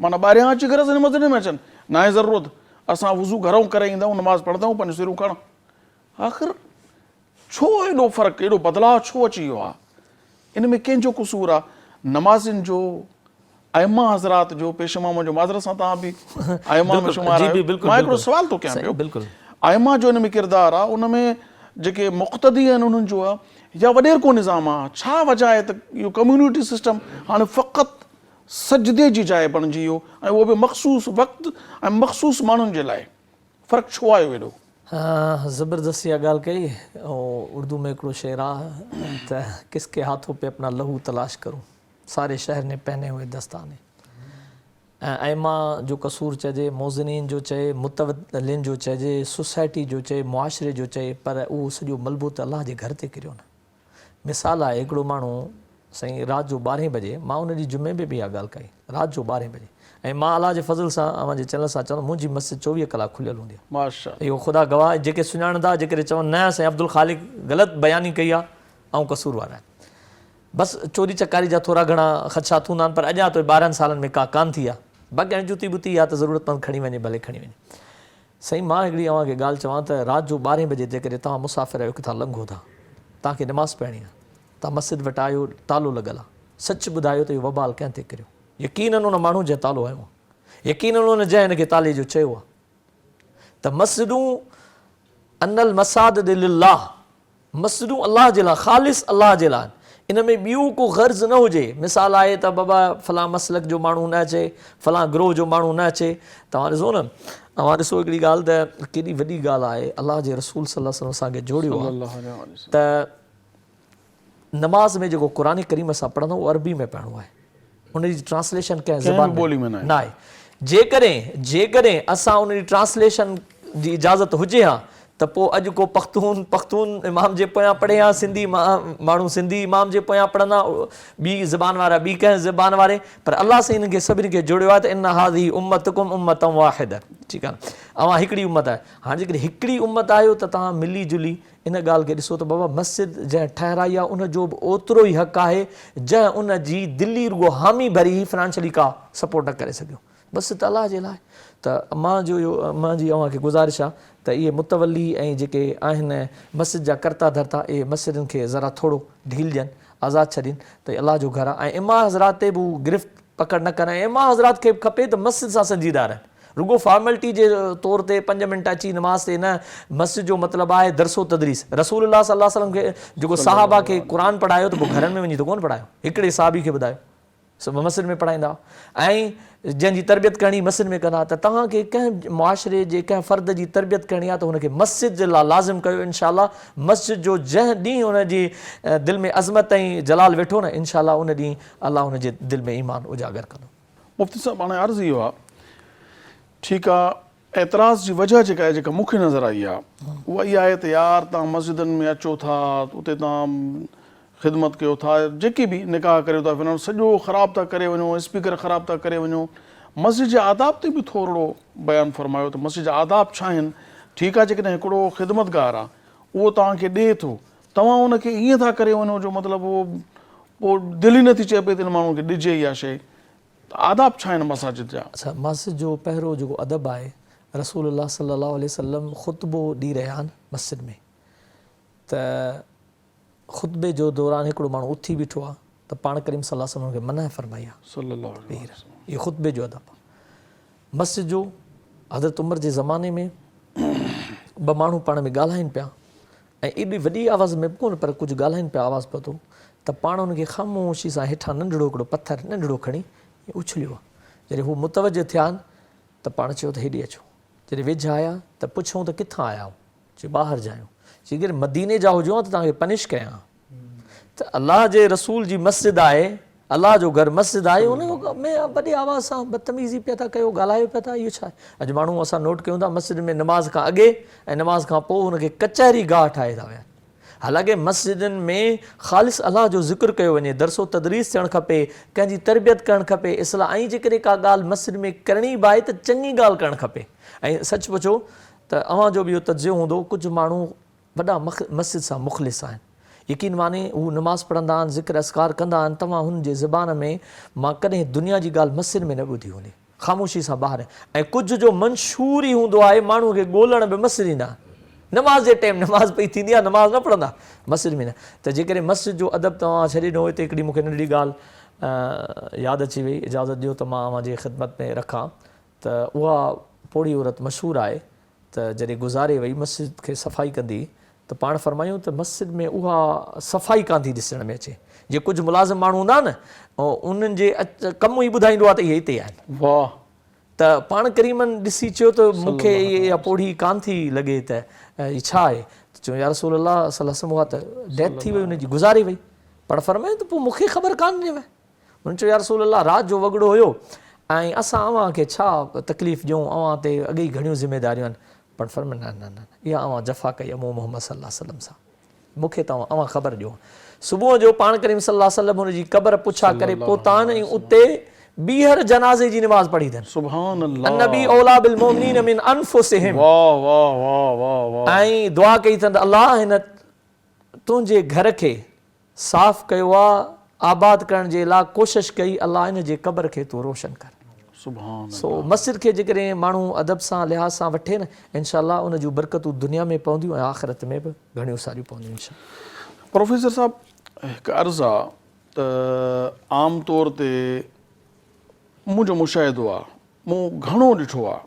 माना ॿाहिरियां अची करे असांजे मस्जिद में अचनि, न आहे ज़रूरत। असां वज़ू घरों करे ईंदा आहियूं, नमाज़ पढ़ंदा आहियूं, पंहिंजूं सिरूं खण। आख़िर छो एॾो फ़र्क़ु, एॾो बदिलाव छो अची वियो आहे? इन में कंहिंजो क़सूरु आहे? नमाज़िन जो, अइमा हज़रात जो? पेशमाम जो माज़रत सां तव्हां बि अइमा में शुमार आहियो। मां हिकिड़ो सुवाल थो कयां पियो, बिल्कुलु अइमा जो हिन में किरदारु आहे, उन में जेके मुक़्तदी आहिनि उन्हनि जो आहे या वॾेर को निज़ाम आहे? छा वजह आहे त इहो कम्यूनिटी सिस्टम हाणे फ़क़ति सजदे जी जाइ बणिजी वियो, ऐं उहो बि मख़सूस वक़्तु ऐं मख़सूस माण्हुनि जे लाइ? फ़र्क़ु छो आयो एॾो? ज़बरदस्ती इहा ॻाल्हि कई। ऐं उर्दू में हिकिड़ो शेर आहे त किसके हाथों पे अपना लहू तलाश करूं, सारे शहर ने पहने हुए दस्ताने। ऐं अइमा जो कसूर चइजे, मोज़नीन जो चए, मुतवलिन जो चइजे, सोसाइटी जो चए, मुआशरे जो चए, पर उहो सॼो मलबो त अलाह जे घर ते किरियो न। मिसाल आहे, हिकिड़ो माण्हू साईं राति जो 12 बजे, मां उन ॾींहुं जुमे में बि इहा ॻाल्हि कई, राति जो 12 बजे, ऐं मां अलाह जे फज़ल सां अव्हांजे चैनल सां चवंदुमि मुंहिंजी मस्जिद 24 कलाक खुलियल हूंदी आहे। माशाअल्लाह। इहो ख़ुदा गवाह, जेके सुञाणंदा, जेके चवनि न साईं अब्दुल ख़ालिक ग़लति बयानी कई आहे ऐं कसूरवार आहे। बसि चोरी चकारी जा थोरा घणा ख़दशा हूंदा आहिनि, पर अञा तो 12 सालनि में का कान थी आहे। बाक़ी हाणे जुती बुती आहे त ज़रूरतमंद खणी वञे, भले खणी वञे। साईं मां हिकिड़ी अव्हांखे ॻाल्हि चवां त राति जो 12 बजे जेकॾहिं तव्हां मुसाफ़िर आहियो, किथां लंघो था, तव्हांखे नमाज़ पढ़णी आहे, तव्हां मस्जिद वटि आयो, तालो लॻल आहे, सच ॿुधायो त इहो वबाल कंहिं ते किरियो? यकीनन उन माण्हू जंहिं तालो हयो आहे, यकीनन उन जंहिं हिनखे ताले जो चयो आहे। त मस्जिदूं अनल मसाजिद लिल्लाह, मस्जिदूं अलाह जे लाइ, ख़ालिस अलाह जे लाइ। इन में ॿियो को गर्ज़ न हुजे। मिसाल आहे त बाबा फलां मसलक जो माण्हू न अचे, फलां ग्रोह जो माण्हू न अचे। तव्हां ॾिसो न, तव्हां ॾिसो हिकिड़ी ॻाल्हि त केॾी वॾी ॻाल्हि आहे, अलाह जे रसूल सल्लल्लाहु अलैहि वसल्लम असांखे जोड़ियो आहे त नमाज़ में जेको क़ुरान करीम असां पढ़ंदा आहियूं, उहो अरबी में पढ़णो आहे, उनजी ट्रांसलेशन कंहिं ज़बान ॿोली में न आहे। जेकॾहिं असां उनजी ट्रांसलेशन जी इजाज़त हुजे हा त पोइ अॼु को पख्तून इमाम जे पोयां पढ़े हा, सिंधी माण्हू सिंधी इमाम जे पोयां पढ़ंदा, ॿी ज़बान वारा ॿी कंहिं ज़बान वारे, पर अलाह सां हिननि खे सभिनी खे जोड़ियो आहे त इन हाज़ी उम्मतकुम उम्मतन वाहिद, ठीकु आहे, अवां हिकिड़ी उम्मत आहे। हाणे जेकॾहिं हिकिड़ी उम्मत आहियो त तव्हां मिली जुली इन ॻाल्हि खे ॾिसो त बाबा मस्जिद जंहिं ठहिराई आहे उनजो बि ओतिरो ई हक़ु आहे जंहिं उन जी दिली रुगो हामी भरी फाइनेंशियली का सपोर्ट न करे सघियो। बसि त अलाह जे लाइ। त मुंहिंजी अव्हांखे गुज़ारिश आहे त इहे मुतवली ऐं जेके आहिनि मस्जिद जा करता धरता, इहे मस्जिदनि खे ज़रा थोरो ढील ॾियनि, आज़ादु छॾनि, त अलाह जो घर आहे। ऐं इमा हज़रात ते बि गिरफ़्त पकड़ न कनि। ऐं इमा हज़रात खे खपे त मस्जिद सां संजीदा रहनि, रुगो फॉर्मेलिटी जे तौर ते 5 मिंट अची नमाज़ ते न। मस्जिद जो मतिलबु आहे दरसो तदरीस। रसूलुल्लाह सल्लल्लाहु अलैहि वसल्लम खे जेको साहबा खे क़ुरान पढ़ायो त पोइ घरनि में वञी त कोन पढ़ायो, हिकिड़े साहबी खे ॿुधायो, सभु मस्जिद में पढ़ाईंदा। ऐं जंहिंजी तरबियत करणी मस्जिद में कंदा। त तव्हांखे कंहिं मुआशरे जे कंहिं फ़र्द जी तरबियत करणी आहे त हुनखे मस्जिद जे लाइ लाज़िम कयो। इनशाअल्लाह मस्जिद जो जंहिं ॾींहुं हुनजी दिलि में अज़मत ऐं जलाल वेठो न, इनशाअल्लाह उन ॾींहुं अलाह हुनजे दिलि में ईमान उजागर कंदो। मुफ़्ती साहिबु, हाणे अर्ज़ु इहो आहे, ठीकु आहे, एतिराज़ जी वजह जेका आहे, जेका मूंखे नज़र आई आहे, उहा इहा आहे त यार तव्हां मस्जिदनि में अचो था, उते तव्हां ख़िदमत कयो था, जेकी बि निकाह करियो था, फिर सॼो ख़राबु था करे वञो, स्पीकर ख़राबु था करे वञो। मस्जिद जे आदाब ते बि थोरो बयानु फ़रमायो त मस्जिद जा आदाब छा आहिनि। ठीकु आहे, जेकॾहिं हिकिड़ो ख़िदमतगार आहे उहो तव्हांखे ॾिए थो, तव्हां उनखे ईअं था करे वञो जो मतिलबु उहो पोइ दिलि ई नथी चए पई त हिन माण्हू खे ॾिजे इहा शइ। आदाब छा आहिनि मसाजिद जा? अच्छा, मस्जिद जो पहिरियों जेको अदब आहे, रसूलुल्लाह सल्लल्लाहु अलैहि वसल्लम ख़ुतबो ॾेई रहिया आहिनि मस्जिद में, त ख़ुतबे जो दौरान हिकिड़ो माण्हू उथी बीठो आहे त पाण करीम सल्लल्लाहु अलैहि वसल्लम खे मना फरमाई आहे सल्लल्लाहु अलैहि वसल्लम। इहो ख़ुतबे जो अदब आहे। मस्जिद जो हज़रत उमर जे ज़माने में 2 माण्हू पाण में ॻाल्हाइनि पिया, ऐं एॾी वॾी आवाज़ में कोन, पर कुझु ॻाल्हाइनि पिया, आवाज़ पियो थो, त पाण हुनखे ख़ामोशी सां हेठां नंढिड़ो हिकिड़ो पथर नंढिड़ो खणी उछलियो आहे। जॾहिं हू मुतवजह थिया आहिनि त पाण चयो त हेॾे अचो। जॾहिं वेझा आया त पुछूं त किथां आया आहियो? चयो ॿाहिरि जा आहियूं। चई अगरि मदीने जा हुजो त तव्हांखे पनिश कयां। त अलाह जे रसूल जी मस्जिद आहे, अलाह जो घर मस्जिद आहे, उन में वॾी आवाज़ सां बदतमीज़ी पिया था कयो, ॻाल्हायो पिया था, इहो छा आहे? अॼु माण्हू असां नोट कयूं था मस्जिद में नमाज़ खां अॻे ऐं नमाज़ खां पोइ हुनखे कचहरी गाह ठाहे था विया। हालांकि मस्जिदनि में ख़ालिस अलाह जो ज़िक्र कयो वञे, दरसो तदरीस थियणु खपे, कंहिंजी तरबियत करणु खपे, इस्लाह। ऐं जेकॾहिं का ॻाल्हि मस्जिद में करणी बि आहे त चङी ॻाल्हि करणु खपे। ऐं सच पुछो त अव्हांजो बि इहो तजियो हूंदो, कुझु माण्हू वॾा मस्जिद सां मुख़लिस आहिनि, यकीन माने हू नमाज़ पढ़ंदा आहिनि, ज़िक्र अस्कार कंदा आहिनि, तव्हां हुन जे ज़बान में मां कॾहिं दुनिया जी ॻाल्हि मस्जिद में न ॿुधी हूंदी, ख़ामोशी सां ॿाहिरि। ऐं कुझु जो मंशूर ई हूंदो आहे, माण्हूअ खे ॻोल्हण बि मस्जिद ईंदा आहिनि, नमाज़ जे टाइम नमाज़ पई थींदी आहे, नमाज़ न पढ़ंदा मस्जिद में न। त जेकॾहिं मस्जिद जो अदब तव्हां छॾे ॾिनो, हिते हिकिड़ी मूंखे नंढड़ी ॻाल्हि यादि अची वई, इजाज़त ॾियो त मां जी ख़िदमत में रखां। त उहा पोड़ी औरत मशहूरु आहे त जॾहिं गुज़ारे वई मस्जिद खे सफ़ाई कंदी त पाण फरमायूं त मस्जिद में उहा सफ़ाई कान थी ॾिसण में अचे। जे कुझु मुलाज़िम माण्हू हूंदा न, उन्हनि जे कमु ई ॿुधाईंदो आहे त इहे हिते आहिनि। वाह। त पाण करीमन ॾिसी चयो त मूंखे इहा पोड़ी कान थी लॻे त हीअ छा आहे। त चयो या रसूल अल्लाह सल्लल्लाहु अलैहि वसल्लम उहा त डेथ थी वई, हुनजी गुज़ारे वई। पाण फरमायूं त पोइ मूंखे ख़बर कान ॾिनव। हुन चयो या रसूल अल्लाह राति जो वॻड़ो हुयो ऐं असां अव्हांखे छा तकलीफ़ ॾियूं, अव्हां ते अॻे ई घणियूं ज़िमेदारियूं आहिनि। पर फरमायो न न न इहा अव्हां जफ़ा कई आहे मूं मोहम्मद सल्लल्लाहु अलैहि वसल्लम सां, मूंखे अव्हां ख़बर ॾियो। सुबुह जो पाण करीम सल्लल्लाहु अलैहि वसल्लम हुनजी क़बर पुछा करे पहुता ऐं उते ॿीहर जनाज़े जी नमाज़ पढ़ी अथनि। सुभान अल्लाह। अन्नबी औला बिल मोमिनीन मिन अनफुसिहिम। वाह वाह वाह वाह वाह। ऐं दुआ कई अथनि अल्लाह हिन तुंहिंजे घर खे साफ़ कयो आहे, आबाद करण जे लाइ कोशिशि कई, अल्लाह हिन जे क़बर खे तूं रोशन कर। सुभान। सो मस्जिद खे जेकॾहिं माण्हू अदब सां लिहाज़ सां वठे न, इंशाअल्लाह उन जूं बरकतूं दुनिया में पवंदियूं ऐं आख़िरत में बि घणियूं सारियूं पवंदियूं इंशाअल्लाह। प्रोफेसर साहब हिकु अर्ज़ु आहे त आम तौर ते मुंहिंजो मुशाहिदो आहे, मूं घणो ॾिठो आहे,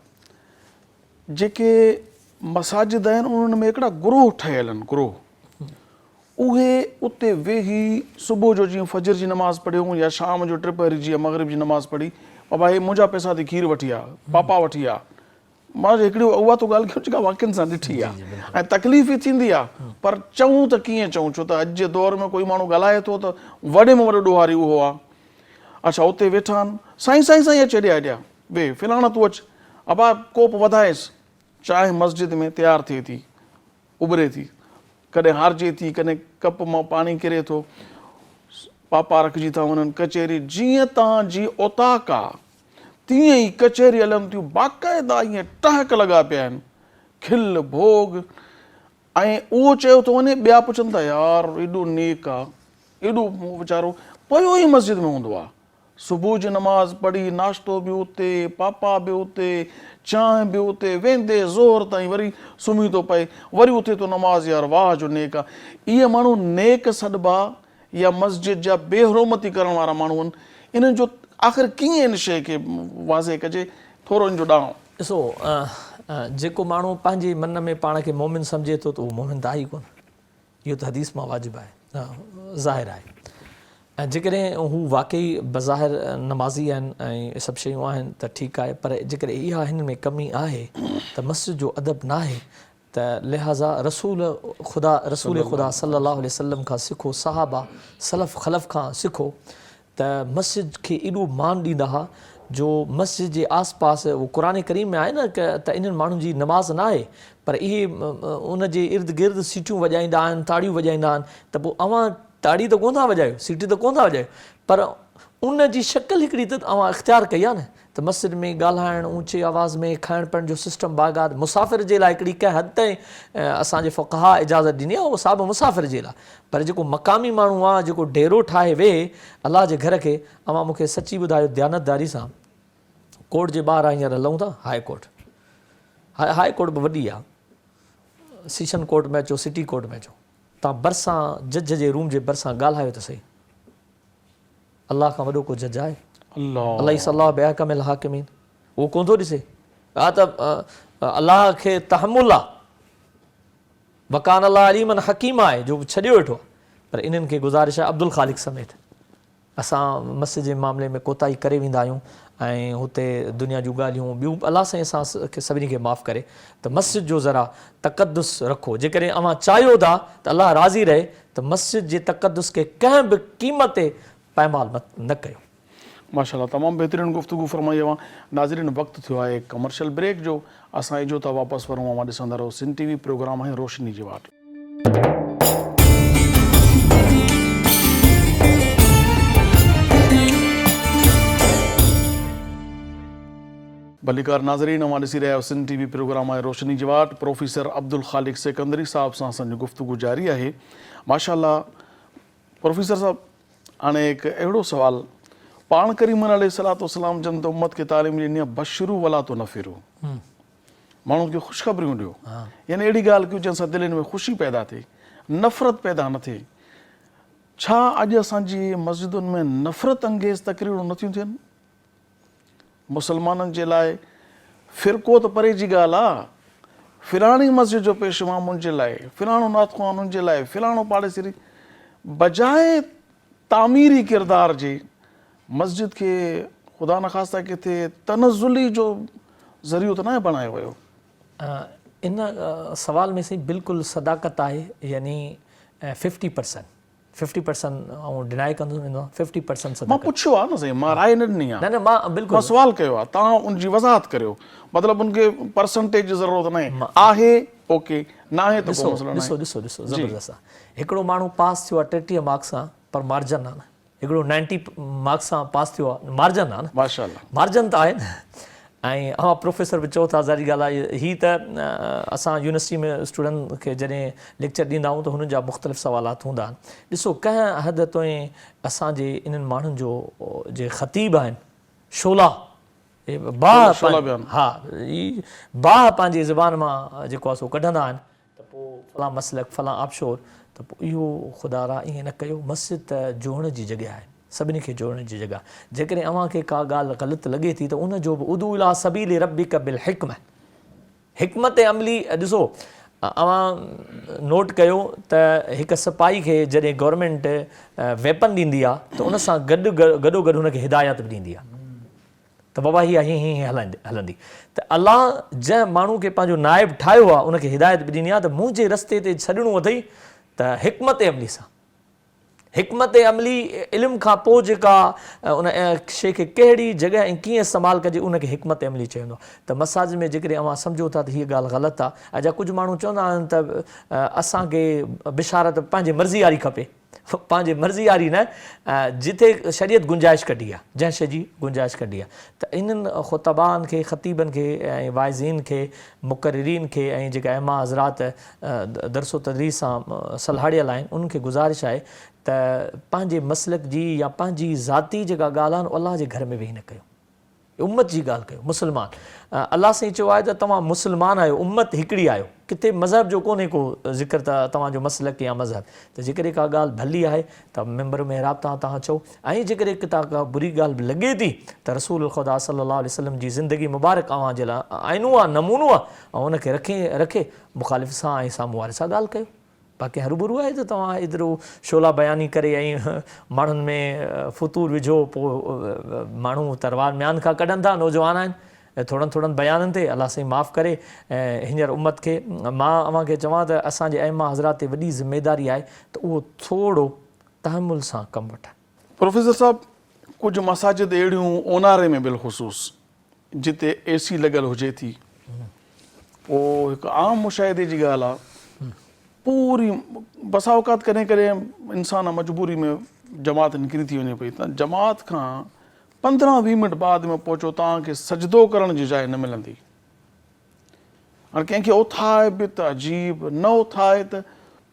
जेके मसाजिद आहिनि उन्हनि में हिकिड़ा ग्रोह ठहियल आहिनि, ग्रोह उहे उते वेही सुबुह जो जीअं फजर जी नमाज़ पढ़ियूं या शाम जो टिपहरी जी या मग़रिब जी नमाज़ पढ़ी, बाबा हे मुंहिंजा पैसा थी खीर वठी आहे, पापा वठी आहे। मां हिकिड़ी उहा त ॻाल्हि कयो जेका वाक़िअनि सां ॾिठी आहे ऐं तकलीफ़ ई थींदी आहे, पर चऊं त कीअं चऊं, छो त अॼु जे दौर में कोई माण्हू ॻाल्हाए थो त वॾे में वॾो ॾोहारी उहो आहे। अच्छा उते वेठा आहिनि, साईं साईं साईं अचे ॾिया ॾिया वे फिलाणा तूं अचु, अबा कोप वधाएसि, चांहि मस्जिद में तयारु थिए थी, उभिरे थी, कॾहिं हारिजे थी, कॾहिं कप मां पाणी किरे थो, पापा रखिजी था वञनि, कचहरी जीअं तव्हांजी औताक आहे तीअं ई कचहरी हलनि थियूं, बाक़ाइदा ईअं टहक लॻा पिया आहिनि, खिल भोग। ऐं उहो चयो थो वञे, ॿिया पुछनि था यार एॾो नेक आहे, एॾो वीचारो पियो ई मस्जिद में हूंदो आहे, सुबुह जी नमाज़ पढ़ी, नाश्तो बि उते, पापा बि उते, चांहि बि उते, वेंदे ज़ोर ताईं वरी सुम्ही थो पए, वरी उथे थो नमाज़, यार वाह जो नेक आहे। इहे माण्हू नेक सॾिबा या मस्जिद जा बेहरमती करण वारा माण्हू आहिनि, इन्हनि जो आख़िर कीअं इन शइ खे वाज़े कजे, थोरो इन जो ॾांहुं। ॾिसो जेको माण्हू पंहिंजे मन में पाण खे मोमिन सम्झे थो त उहो मोमिन त आहे ई कोन, इहो त हदीस मां वाजिबु आहे, ज़ाहिर आहे। ऐं जेकॾहिं हू वाक़ई बज़ाहिर नमाज़ी आहिनि ऐं सभु शयूं आहिनि त ठीकु आहे, पर जेकॾहिं इहा हिन में कमी आहे त मस्जिद जो अदब न आहे, त लिहाज़ा रसूल ख़ुदा सल्लल्लाहु अलैहि वसल्लम खां सिखो, सहाबा सलफ़ ख़लफ़ खां सिखो त मस्जिद खे एॾो मान ॾींदा हुआ जो मस्जिद जे आस पास, उहो क़ुरान करीम में आहे न त इन्हनि माण्हुनि जी नमाज़ न आहे, पर इहे उन जे इर्द गिर्द सीटियूं वॼाईंदा आहिनि, ताड़ियूं वॼाईंदा आहिनि, त पोइ अव्हां ताड़ी त कोन था वॼायो, सीटी त कोन था वॼायो, पर उन जी शक्ल हिकिड़ी त अव्हां इख़्तियार कई आहे न, त मस्जिद में ॻाल्हाइणु, ऊचे आवाज़ में खाइण पीअण जो सिस्टम बाग़ात मुसाफ़िर जे लाइ हिकिड़ी कंहिं हद ताईं असांजे फ़ुक़हा इजाज़त ॾिनी आहे, उहो साबु मुसाफ़िर जे लाइ, पर जेको मक़ामी माण्हू आहे, जेको डेरो ठाहे वेहे अलाह जे घर खे, अव्हां मूंखे सची ॿुधायो ध्यानतदारी सां, कोर्ट जे ॿाहिरां हींअर हलूं था, हाई कोर्ट, हाई कोर्ट बि वॾी आहे, सेशन कोर्ट में अचो, सिटी कोर्ट में अचो, तव्हां भरिसां जज जे रूम जे भरिसां ॻाल्हायो त सही, अलाह खां वॾो को जज आहे? अलाह सलाह बया कमिल हाकिमीन, उहो कोन थो ॾिसे, हा त अलाह खे तहमुल आहे, वकान अलाह अलीमन हकीम आहे जो छॾियो वेठो, पर इन्हनि खे गुज़ारिश आहे अब्दुल ख़ालिक समेत असां मस्जिद जे मामले में कोताही करे वेंदा आहियूं ऐं हुते दुनिया जूं ॻाल्हियूं ॿियूं अलाह साईं असां सभिनी खे माफ़ु करे, त मस्जिद जो ज़रा तक़दुस रखो, जेकॾहिं अव्हां चाहियो था त अलाह राज़ी रहे त मस्जिद जे तक़दुस खे कंहिं बि क़ीमत ते पायमाल न कयो। माशाअल्लाह, तमामु बहितरीनु गुफ़्तगू फरमाई आहे। नाज़रीन, वक़्तु थियो आहे कमर्शियल ब्रेक जो, असां इजो था वापसि वरूं, अवां ॾिसंदा रहो सिंध टीवी प्रोग्राम आहे रोशनी जी वाट। भलीकार नाज़रीन, अवां ॾिसी रहिया आहियो सिंध टीवी प्रोग्राम आहे रोशनी जी वाट। प्रोफेसर अब्दुल ख़ालिक सिकंदरी साहिब सां असांजी गुफ़्तगू जारी आहे। माशाअल्लाह प्रोफेसर साहिबु, हाणे हिकु अहिड़ो सुवालु, पाण करीम अलैहिस्सलातु वस्सलाम जन त उम्मत खे तालीम ॾिनी आहे, बशरू वला तो नफ़िरू, माण्हुनि खे ख़ुशख़बरियूं ॾियो, यानी अहिड़ी ॻाल्हि कयूं जंहिंसां दिलनि में ख़ुशी पैदा थिए, नफ़रत पैदा न थिए। छा अॼु असांजी मस्जिदुनि में नफ़रत अंगेज़ तक़रीरूं नथियूं थियनि? मुस्लमाननि जे लाइ फ़िरक़ो त परे जी ॻाल्हि आहे, फिलाणी मस्जिद जो पेशवा मुंहिंजे लाइ, फिलाणो नातख़ुआन उनजे लाइ, फिलाणो पाड़ेसिरी, बजाए तामीरी किरदार जे मस्जिद खे ख़ुदा न ख़ास्ता किथे तनज़ुली जो ज़रियो त न बणायो वियो। इन सवाल में सही बिल्कुलु सदाकत आहे, यानी 50% आउं डिनाई कंदो वेंदो आहे, 50% मां पुछियो आहे न साईं, मां राय न ॾिनी आहे, न मां बिल्कुलु मां सुवाल कयो आहे, तव्हां उनजी वज़ाहत करियो, मतिलबु उनखे परसेंटेज जी ज़रूरत न आहे, ओके न आहे त ॾिसो ज़बरदस्त आहे। हिकिड़ो माण्हू पास थियो आहे 33 मार्क्स सां, पर मार्जन आहे न। हिकिड़ो 90 मार्क्स सां पास थियो आहे, मार्जन आहे न, माशाअल्लाह मार्जन त आहे न। ऐं प्रोफेसर बि चओ था ज़ारी ॻाल्हि आहे, हीअ त असां यूनिवर्सिटी में स्टूडेंट खे जॾहिं लेक्चर ॾींदा आहियूं त हुननि जा मुख़्तलिफ़ सवालात हूंदा आहिनि। ॾिसो कंहिं हद ताईं असांजे इन्हनि माण्हुनि जो जे ख़तीब आहिनि, शोला हा, बाह पंहिंजी ज़बान मां जेको आहे सो कढंदा आहिनि त पोइ फलां मसलक फलां आबशोर, त पोइ इहो ख़ुदा ईअं न कयो। मस्जिद त जोड़ण जी जॻह आहे, सभिनी खे जोड़ण जी जॻह। जेकॾहिं अव्हांखे का ॻाल्हि ग़लति लॻे थी त उनजो बि उदू इला सबील रब्बिक बिल हिकम, हिकमत अमली। ॾिसो अव्हां नोट कयो त हिकु सिपाही खे जॾहिं गवर्नमेंट वेपन ॾींदी आहे त उन सां गॾो गॾु हुनखे हिदायत बि ॾींदी आहे त बाबा हीअ हीअं हलंदी। त अलाह जंहिं माण्हू खे पंहिंजो नाइब ठाहियो आहे उनखे हिदायत बि ॾिनी आहे त मुंहिंजे रस्ते ते छॾिणो अथई त हिकमत अमली सां। हिकमत अमली इल्म खां पोइ जेका उन शइ खे कहिड़ी जॻह ऐं कीअं इस्तेमालु कजे उनखे हिकमत अमली चवंदो आहे। त मसाजिद में जेकॾहिं अव्हां सम्झो था त हीअ ॻाल्हि ग़लति आहे, ऐं जा कुझु माण्हू चवंदा आहिनि त असांखे बिशारत पंहिंजे मर्ज़ी वारी खपे, पंहिंजे मर्ज़ी वारी न, जिथे शरीयत गुंजाइश कढी आहे, जंहिं शइ जी गुंजाइश कढी आहे। त इन्हनि ख़ुतबान खे, ख़तीबनि खे ऐं वाइज़ीन खे, मुक़र्रिरीन खे ऐं जेका अहमा हज़रात दरसो तदरीस सां सलाहियल आहिनि उन्हनि खे गुज़ारिश आहे त पंहिंजे मसलक जी या पंहिंजी ज़ाती जेका ॻाल्हि आहे अलाह जे घर में वेही न कयो, उम्मत जी ॻाल्हि कयो। मुस्लमान अलाह साईं चयो आहे त तव्हां मुस्लमान आहियो, उम्मत हिकिड़ी आहियो, किथे मज़हब जो कोन्हे को ज़िक्र त तव्हांजो मसलक या मज़हब। त जेकॾहिं का ॻाल्हि भली आहे त मेंबर में राब्ता तव्हां चओ, ऐं जेकॾहिं का बुरी ॻाल्हि बि लॻे थी त रसूल ख़ुदा सल्लल्लाहु अलैहि वसल्लम जी ज़िंदगी मुबारक अव्हां जे लाइ आइनो आहे, नमूनो आहे, ऐं उनखे रखे मुख़ालिफ़ सां ऐं साम्हूं वारे सां ॻाल्हि कयो। बाक़ी हरूभरू आहे त तव्हां एतिरो शोला बयानी करे ऐं माण्हुनि में फतूर विझो, पोइ माण्हू तरवार म्यान खां कढनि था, नौजवान आहिनि थोड़नि बयाननि ते। अलाह साईं माफ़ु करे ऐं हींअर उम्मत खे मां अव्हांखे चवां त असांजे अहमा हज़रात ते वॾी ज़िमेदारी आहे त उहो थोरो तहमुल सां कमु वठनि। प्रोफेसर साहब, कुझु मसाजिद अहिड़ियूं ओनारे में बिलख़ुसूस जिते AC लॻल हुजे थी, पोइ हिकु आम मुशाहिदे जी ॻाल्हि आहे, पूरी बसा औकात कॾहिं कॾहिं इंसान मजबूरी में जमात निकिरी थी वञे पई, त जमात खां 15-20 मिंट बाद में पहुचो तव्हांखे सजदो करण जी जाइ न मिलंदी। हाणे कंहिंखे उथाए बि त अजीब, न उथाए त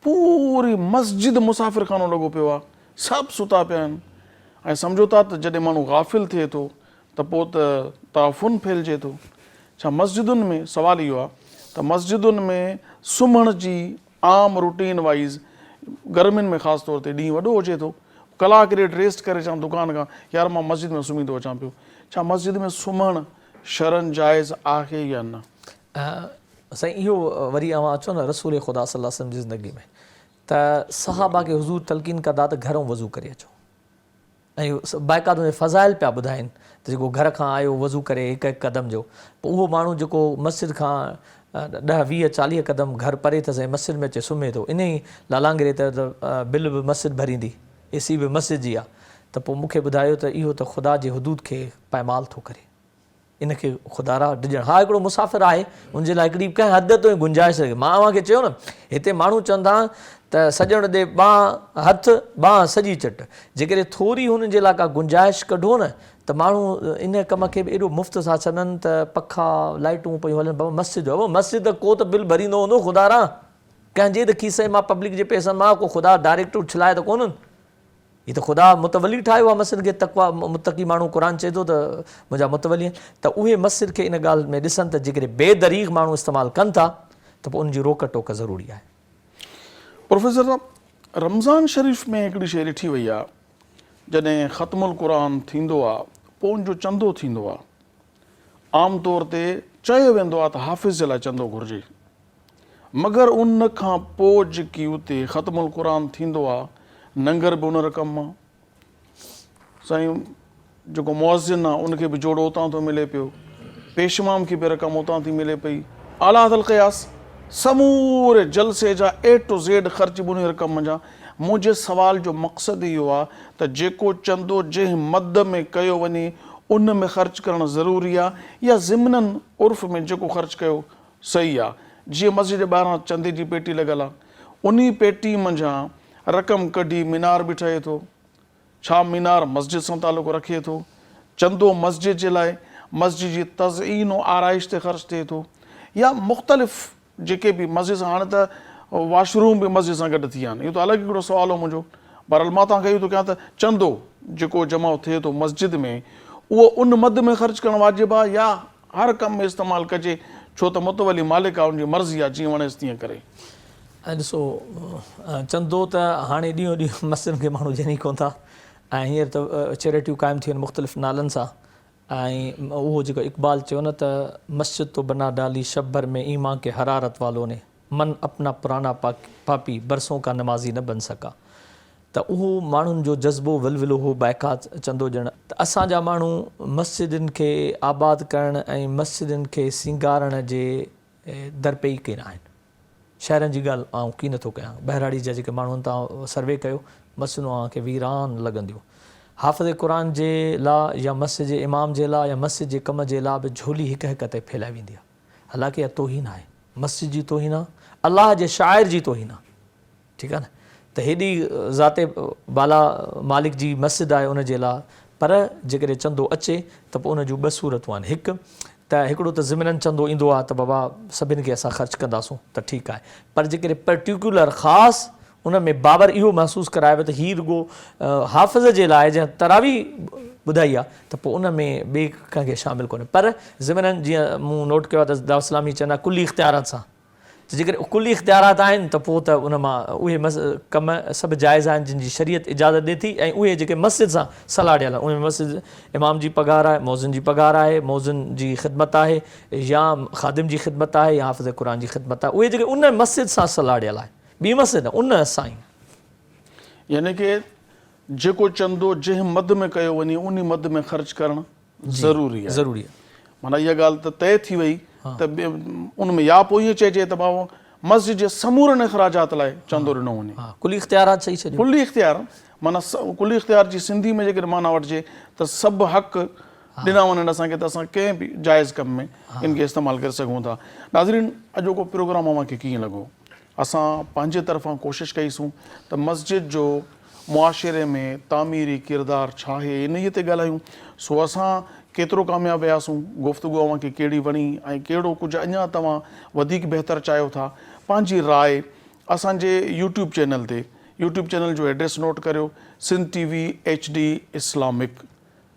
पूरी मस्जिद मुसाफ़िर खानो लॻो पियो आहे, सभु सुता पिया आहिनि। ऐं सम्झो था त जॾहिं माण्हू गाफ़िल थिए थो त पोइ त ताफ़ुन फैलिजे थो। छा मस्जिदुनि में, सवाल इहो आहे त मस्जिदुनि में सुम्हण जी आम रूटीन वाइज़ गर्मियुनि में ख़ासि तौर ते ॾींहुं वॾो हुजे थो, कलाक ॾेढ रेस्ट करे अचां दुकान खां, यार मां मस्जिद में सुम्ही थो अचां पियो, छा मस्जिद में सुम्हणु शरन जाइज़ आहे या न? साईं इहो वरी अव्हां अचो न रसूल ख़ुदा सल्लल्लाहु अलैहि वसल्लम जी ज़िंदगी में त सहाबा खे हुज़ूर तलक़ीन कंदा त घरों वज़ू करे अचो, ऐं बाक़ाइदा हुन फ़ज़ाइल पिया ॿुधाइनि त जेको घर खां आयो वज़ू करे हिकु क़दम जो, पोइ उहो माण्हू जेको मस्जिद खां 10-20-40 क़दम घर परे अथसि ऐं मस्जिद में अचे सुम्हे थो, इन ई लालांगरे त बिल बि मस्जिद भरींदी, AC बि मस्जिद जी आहे, त पोइ मूंखे ॿुधायो त इहो त ख़ुदा जे हुदूद खे पायमाल थो करे, इनखे ख़ुदा रा डिॼणु। हा हिकिड़ो मुसाफ़िर आहे, उनजे लाइ हिकिड़ी कंहिं हद ताईं गुंजाइश रहे। मां अव्हांखे चयो न, हिते माण्हू चवंदा त सॼण ॾे ॿांह हथ ॿांह सॼी चट, जेकॾहिं थोरी हुननि जे लाइ का गुंजाइश कढो न त माण्हू इन कम खे बि एॾो मुफ़्त सां छॾनि त पखा लाइटूं पियूं हलनि, बाबा मस्जिद बाबा मस्जिद को त बिल भरींदो हूंदो ख़ुदा रा, कंहिंजे त खीसे मां पब्लिक जे पैसनि मां को ख़ुदा डायरेक्ट उछलाए त कोन्हनि। हीअ त ख़ुदा मुतवली ठाहियो आहे मस्जिद खे, तक़वा मुतक़ी माण्हू क़ुर चए थो त मुंहिंजा मुतवली आहिनि, त उहे मस्जिद खे इन ॻाल्हि में ॾिसनि त जेकॾहिं बेदरीग़ माण्हू इस्तेमालु कनि था त पोइ उनजी रोक टोक ज़रूरी आहे। प्रोफेसर साहब, रमज़ान शरीफ़ में हिकिड़ी शइ ॾिठी वई आहे, जॾहिं ख़त्मुल क़ुरान थींदो आहे पोइ उनजो चंदो थींदो आहे। आम तौर ते चयो वेंदो आहे त हाफ़िज़ जे लाइ चंदो घुरिजे, मगर उन खां पोइ जेकी उते ख़त्मुल क़ुरान थींदो आहे नंगर बि उन रक़म मां, साईं जेको मुअज़्ज़िन आहे उनखे बि जोड़ो उतां थो मिले पियो, पेशमाम खे बि रक़म उतां थी मिले पई, आला हदल क़यास समूरे जलसे जा A to Z ख़र्च बि उन रक़म जा। मुंहिंजे सवाल जो मक़सदु इहो आहे त जेको चंदो जंहिं मद में कयो वञे उन में ख़र्च करणु ज़रूरी आहे या ज़िमननि उर्फ़ में जेको ख़र्च कयो सही आहे। जीअं मस्जिद जे ॿाहिरां चंदे जी पेटी लॻल आहे, उन पेटी मंझां रक़म कढी मीनार बि ठहे थो, छा मीनार मस्जिद सां तालुक़ु रखे थो? चंदो मस्जिद जे लाइ मस्जिद जी तज़ईन ऐं आराइश ते ख़र्च थिए थो, या मुख़्तलिफ़ जेके बि मस्जिद सां, हाणे त वॉशरूम बि मस्जिद सां गॾु थी विया आहिनि, इहो त अलॻि हिकिड़ो सुवाल हो मुंहिंजो। बहरहाल मां तव्हांखे इहो थो कयां त चंदो जेको जमा थिए थो मस्जिद में उहो उन मद में ख़र्च करणु वाजिबु आहे या हर कम में इस्तेमालु कजे, छो त मुतवली मालिक आहे, उनजी मर्ज़ी आहे, जीअं वणेसि तीअं करे। ऐं ॾिसो चंदो त हाणे ॾींहों ॾींहुं मस्जिद खे माण्हू ॼणी कोन था, ऐं हींअर त चैरिटियूं क़ाइमु थियूं आहिनि मुख़्तलिफ़ नालनि सां। ऐं उहो जेको इक़बाल चयो न त मस्जिद तो बना डाली शब भर में ईमान के हरारत वालों ने, मन अपना पुराना पापी बरसों का नमाज़ी न बन सका, त उहो माण्हुनि जो जज़्बो विलविलो हो बैकात चंदो ॾियणु। त असांजा माण्हू मस्जिदनि खे आबाद करणु ऐं मस्जिदनि खे सिंगारण जे दरपे ई केर आहिनि। शहरनि जी ॻाल्हि आउं की नथो कयां, बहिराड़ी जा जेके माण्हू आहिनि तव्हां सर्वे कयो, मस्जिदूं तव्हांखे वीरान लॻंदियूं। हाफ़िज़ क़ुरान जे लाइ या मस्जिद जे इमाम जे लाइ या मस्जिद जे कम जे लाइ बि झोली हिकु हिकु ते फैलाई वेंदी आहे। हालांकि इहा तोहीन आहे, मस्जिद जी तोहीन आहे, अलाह जे शाइर जी तोहीन आहे, ठीकु आहे न। त हेॾी ज़ाते बाला मालिक जी मस्जिद आहे उन जे लाइ, पर जेकॾहिं चंदो अचे त पोइ उन जूं ॿ सूरतूं आहिनि। हिकु त हिकिड़ो त ज़िमननि चंदो ईंदो आहे त बाबा सभिनि खे असां ख़र्चु कंदासूं त ठीकु आहे, पर जेकॾहिं पर्टिकुलर ख़ासि उन में बाबर इहो महसूसु करायो त हीअ रुॻो हाफ़िज़ जे लाइ जंहिं तरावी ॿुधाई आहे त पोइ उन में ॿिए कंहिंखे शामिलु कोन्हे। पर ज़िमननि जीअं मूं नोट कयो आहे त दाऊद इस्लामी चवंदा कुली इख़्तियारात सां, त जेकॾहिं कुली इख़्तियारात आहिनि त पोइ त उन मां उहे कम सभु जाइज़ आहिनि जिन जी शरीयत इजाज़त ॾिए थी, ऐं उहे जेके मस्जिद सां सलाह ॾियल आहे, उन में मस्जिद इमाम जी पघार आहे, मौज़िन जी पघार आहे, मौज़िन जी ख़िदमत आहे, या ख़ादिम जी ख़िदमत आहे, या हाफ़िज़ क़ुरान जी ख़िदमत आहे, उहे जेके उन मस्जिद सां सलाह ॾियल आहे, ॿी मस्जिद उन सां ई। यानी कि जेको चंदो जंहिं मद में कयो वञे उन मद में ख़र्च करणु ज़रूरी आहे। ज़रूरी आहे, माना इहा ॻाल्हि त तइ थी वई त उन में या पोइ ईअं चइजे त बाबा मस्जिद जे समूरनि अख़राजात लाइ चंदो ॾिनो वञे। कुली इख़्तियारात चई छॾियो, कुली इख़्तियार, माना कुली इख़्तियार जी सिंधी में जेकॾहिं माना वठिजे त सभु हक़ ॾिना वञनि असांखे, त असां कंहिं बि जाइज़ कम में इन खे इस्तेमालु करे सघूं था। नाज़रीन, अॼोको प्रोग्राम अव्हांखे कीअं लॻो? असां पंहिंजे तरफ़ां कोशिशि कईसूं त मस्जिद जो मुआशिरे में तामीरी किरदारु छा आहे इन ते ॻाल्हायूं। सो असां केतिरो कामयाबु वियासूं, गुफ़्तगू अव्हांखे कहिड़ी वणी ऐं कहिड़ो कुझु अञा तव्हां वधीक बहितर चाहियो था, पंहिंजी राय असांजे यूट्यूब चैनल ते, यूट्यूब चैनल जो एड्रेस नोट करियो, Sindh TV HD Islamic,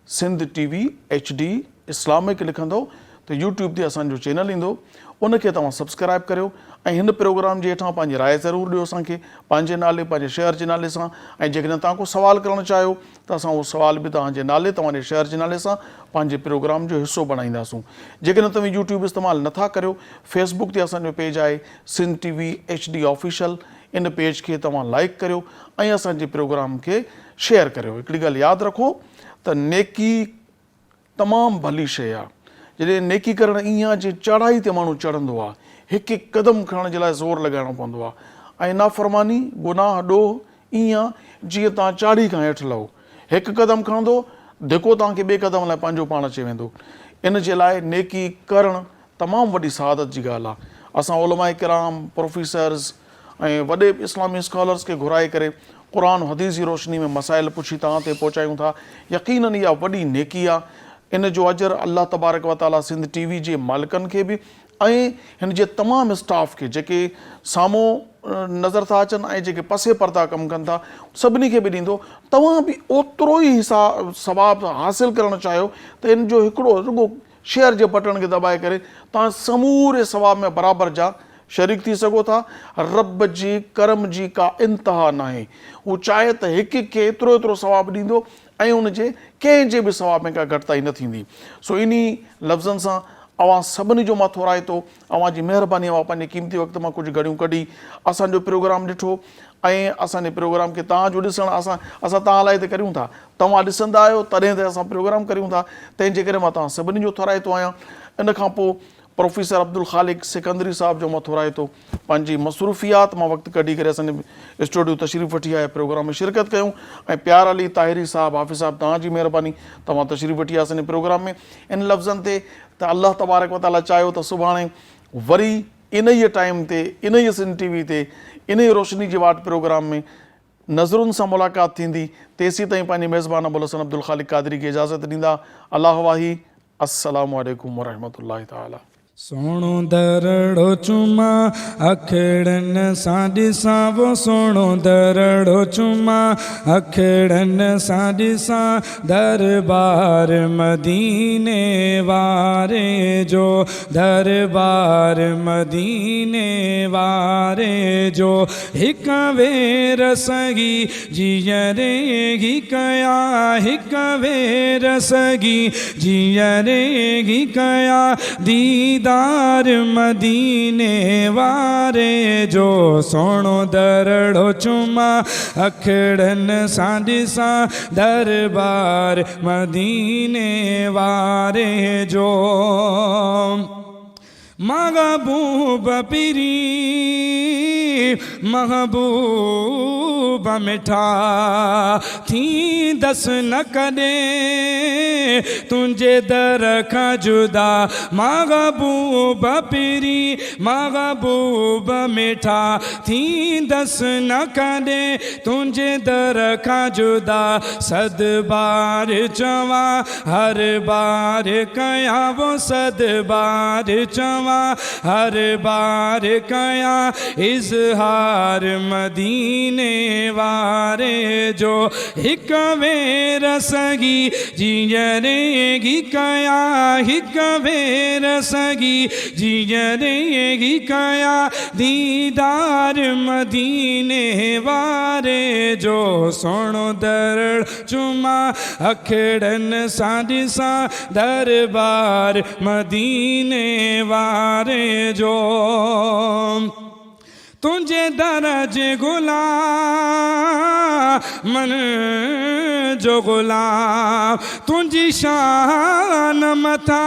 Sindh TV HD Islamic लिखंदो त यूट्यूब ते असांजो चैनल ईंदो, उनखे तव्हां सब्सक्राइब करियो ऐं हिन प्रोग्राम जे हेठां पंहिंजी राय ज़रूरु ॾियो असांखे, पंहिंजे नाले, पंहिंजे शहर जे नाले सां, ऐं जेकॾहिं तव्हां को सुवालु करणु चाहियो त असां उहो सुवाल बि तव्हांजे नाले, तव्हांजे शहर जे नाले सां पंहिंजे प्रोग्राम जो हिसो बणाईंदासूं। जेकॾहिं तव्हां यूट्यूब इस्तेमालु नथा करियो, फेसबुक ते असांजो पेज आहे सिंध TV HD ऑफिशियल, इन पेज खे तव्हां लाइक करियो ऐं असांजे प्रोग्राम खे शेयर करियो। हिकिड़ी ॻाल्हि यादि रखो त नेकी तमामु भली शइ आहे। जॾहिं नेकी करणु ईअं आहे जे चढ़ाई ते माण्हू चढ़ंदो आहे, हिकु हिकु क़दम खणण जे लाइ ज़ोर लॻाइणो पवंदो आहे, ऐं नाफ़रमानी गुनाह ॾोह ईअं आहे जीअं तव्हां चाढ़ी खां हेठि लहो, हिकु क़दम खणंदो धिको तव्हांखे ॿिए क़दम लाइ पंहिंजो पाण अची वेंदो। इन जे लाइ नेकी करणु तमामु वॾी सआदत जी ॻाल्हि आहे। असां उलमा किराम, प्रोफेसर्स ऐं वॾे इस्लामी स्कॉलर्स खे घुराए करे क़ुरान हदीस जी रोशनी में मसाइल पुछी तव्हां ते पहुचायूं था। यकीनन इहा वॾी नेकी आहे। इन जो अजर अल्लाह तबारक व ताला सिंध TV जे मालिकनि खे बि ऐं हिन जे तमामु स्टाफ खे जेके साम्हूं नज़र था अचनि ऐं जेके पसे परता कमु कनि था सभिनी खे बि ॾींदो। तव्हां बि ओतिरो ई सवाबु हासिलु करणु चाहियो त इन जो हिकिड़ो रुॻो शेयर जे बटण खे दॿाए करे तव्हां समूरे सवाब में बराबरि जा शरीक थी सघो था। रब जी करम जी का इंतिहा न आहे। हू चाहे त हिकु खे एतिरो एतिरो सवाबु ॾींदो ऐं उनजे कंहिंजे बि सवाब में का घटिताई न थींदी। सो इन्ही लफ़्ज़नि सां अवां सभिनी जो मां थोराए थो। अवां जी महिरबानी, अवां पंहिंजे क़ीमती वक़्त मां कुझु घड़ियूं कढी असांजो प्रोग्राम ॾिठो ऐं असांजे प्रोग्राम खे तव्हांजो ॾिसणु असां तव्हां लाइ त करियूं था, तव्हां ॾिसंदा आहियो तॾहिं त असां प्रोग्राम करियूं था। तंहिंजे करे मां तव्हां सभिनी जो थोराए थो आहियां। इन खां पोइ प्रोफेसर अब्दुल ख़ालिक सिकंदरी साहब जो मां थोराए थो। पंहिंजी मसरूफ़ियात मां वक़्तु कढी करे असांजे स्टूडियो तशरीफ़ वठी आया, प्रोग्राम में शिरकत कयूं। ऐं प्यार अली ताहिरी साहब, हाफ़िज़ साहब, तव्हांजी महिरबानी, तव्हां तशरीफ़ वठी आया असांजे प्रोग्राम में। इन लफ़्ज़नि ते त अल्लाह तबारक व तआला चाहियो त सुभाणे वरी इन ई टाइम ते, इन ई सिंध टीवी ते, इन ई रोशनी जी वाट प्रोग्राम में नज़रुनि सां मुलाक़ात थींदी। तेसीं ताईं पंहिंजे मेज़बान अबुल हसन अब्दुल ख़ालिक क़ादरी खे इजाज़त ॾींदा। अल्लाह वाही, अस्सलामु अलैकुम वरहमतुल्लाहि ताला। सोणो दरड़ो चुमा अखड़न सां ॾिसां वो, सोणो दरड़ो चुमा अखड़न सां ॾिसां दरबार मदीने वारे जो, दरबार मदीने वारे जो। हिक वेर सगी जीअरेगी कया, हिक वेर सगी जीअरेगी कया दीदार मदीने वारे जो। सोणो दरड़ो चुमा अखड़न सां ॾिसां दरबार मदीने वारे जो। महबूब पीरी महबूब मिठा थी दस न कॾे तुंहिंजे दर खां जुदा। महबूब पीरी महबूब मिठा थी दस न कॾे तुंहिंजे दर खां जुदा। सद बार चवां हर बार कयां वो, सद बार चवां हर बार कया इज़हार मदीने वारे जो। हिक वेर सगी जीअरेगी कया, हिक वेर सगी जीअरेगी कया दीदार मदीने वारे जो। सोणो दरड़ चुमा अखड़न सां ॾिसां दरबार मदीने वारे जो। तुंहिंजे दरजे गुलाम मन जो गुलाम, तुंहिंजी शान मथा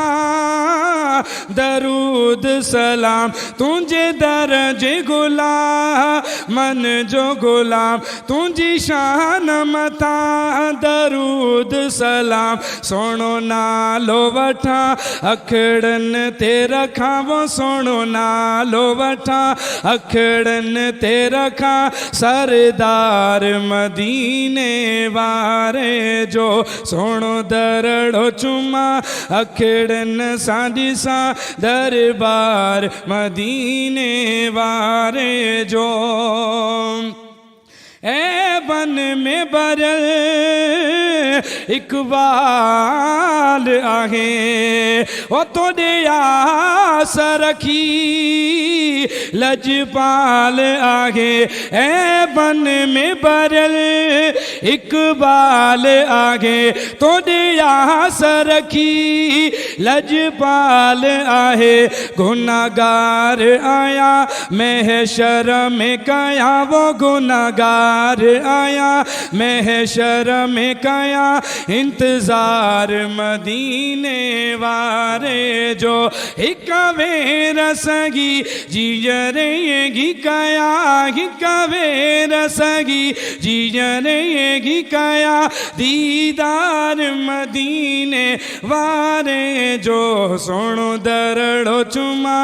दरूद सलाम। तुंहिंजे दरजे गुलाम मन जो गुलाम, तुंहिंजी शान मथा दरूद सलाम। सोणो नालो वठां अखड़न ते रखां वो, सोणो नालो वठां अखड़न ते रखां सरदार मदीने वारे जो। सोणो दरड़ो चुमा अखड़न सां ॾिसां दरबार मदीने वारे जो। ऐ बन में बरल इकबाल आहे ओ तोड़े आस रखी लजपाल आहे। ऐ बन में बरल इकबाल आहे तोड़े आस रखी लजपाल आहे। गुनाहगार आया महशर में कया वो, गुनाहगार आया महशर में कया इंतजार मदीने वारे जो। हिक वेर सगी जीअरेगी कया, हिक वेर सगी जीअरेगी कया दीदार मदीने वारे जो। सोणो दरड़ो चुमा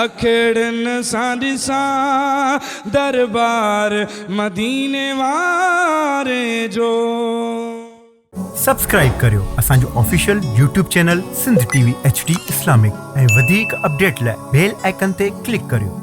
अखड़न सां ॾिसां दरबार मदीने वारे जो। सब्सक्राइब करियो असांजो official YouTube channel Sindh TV HD Islamic ऐं वधीक अपडेट लाइ बेल आइकन ते क्लिक करियो।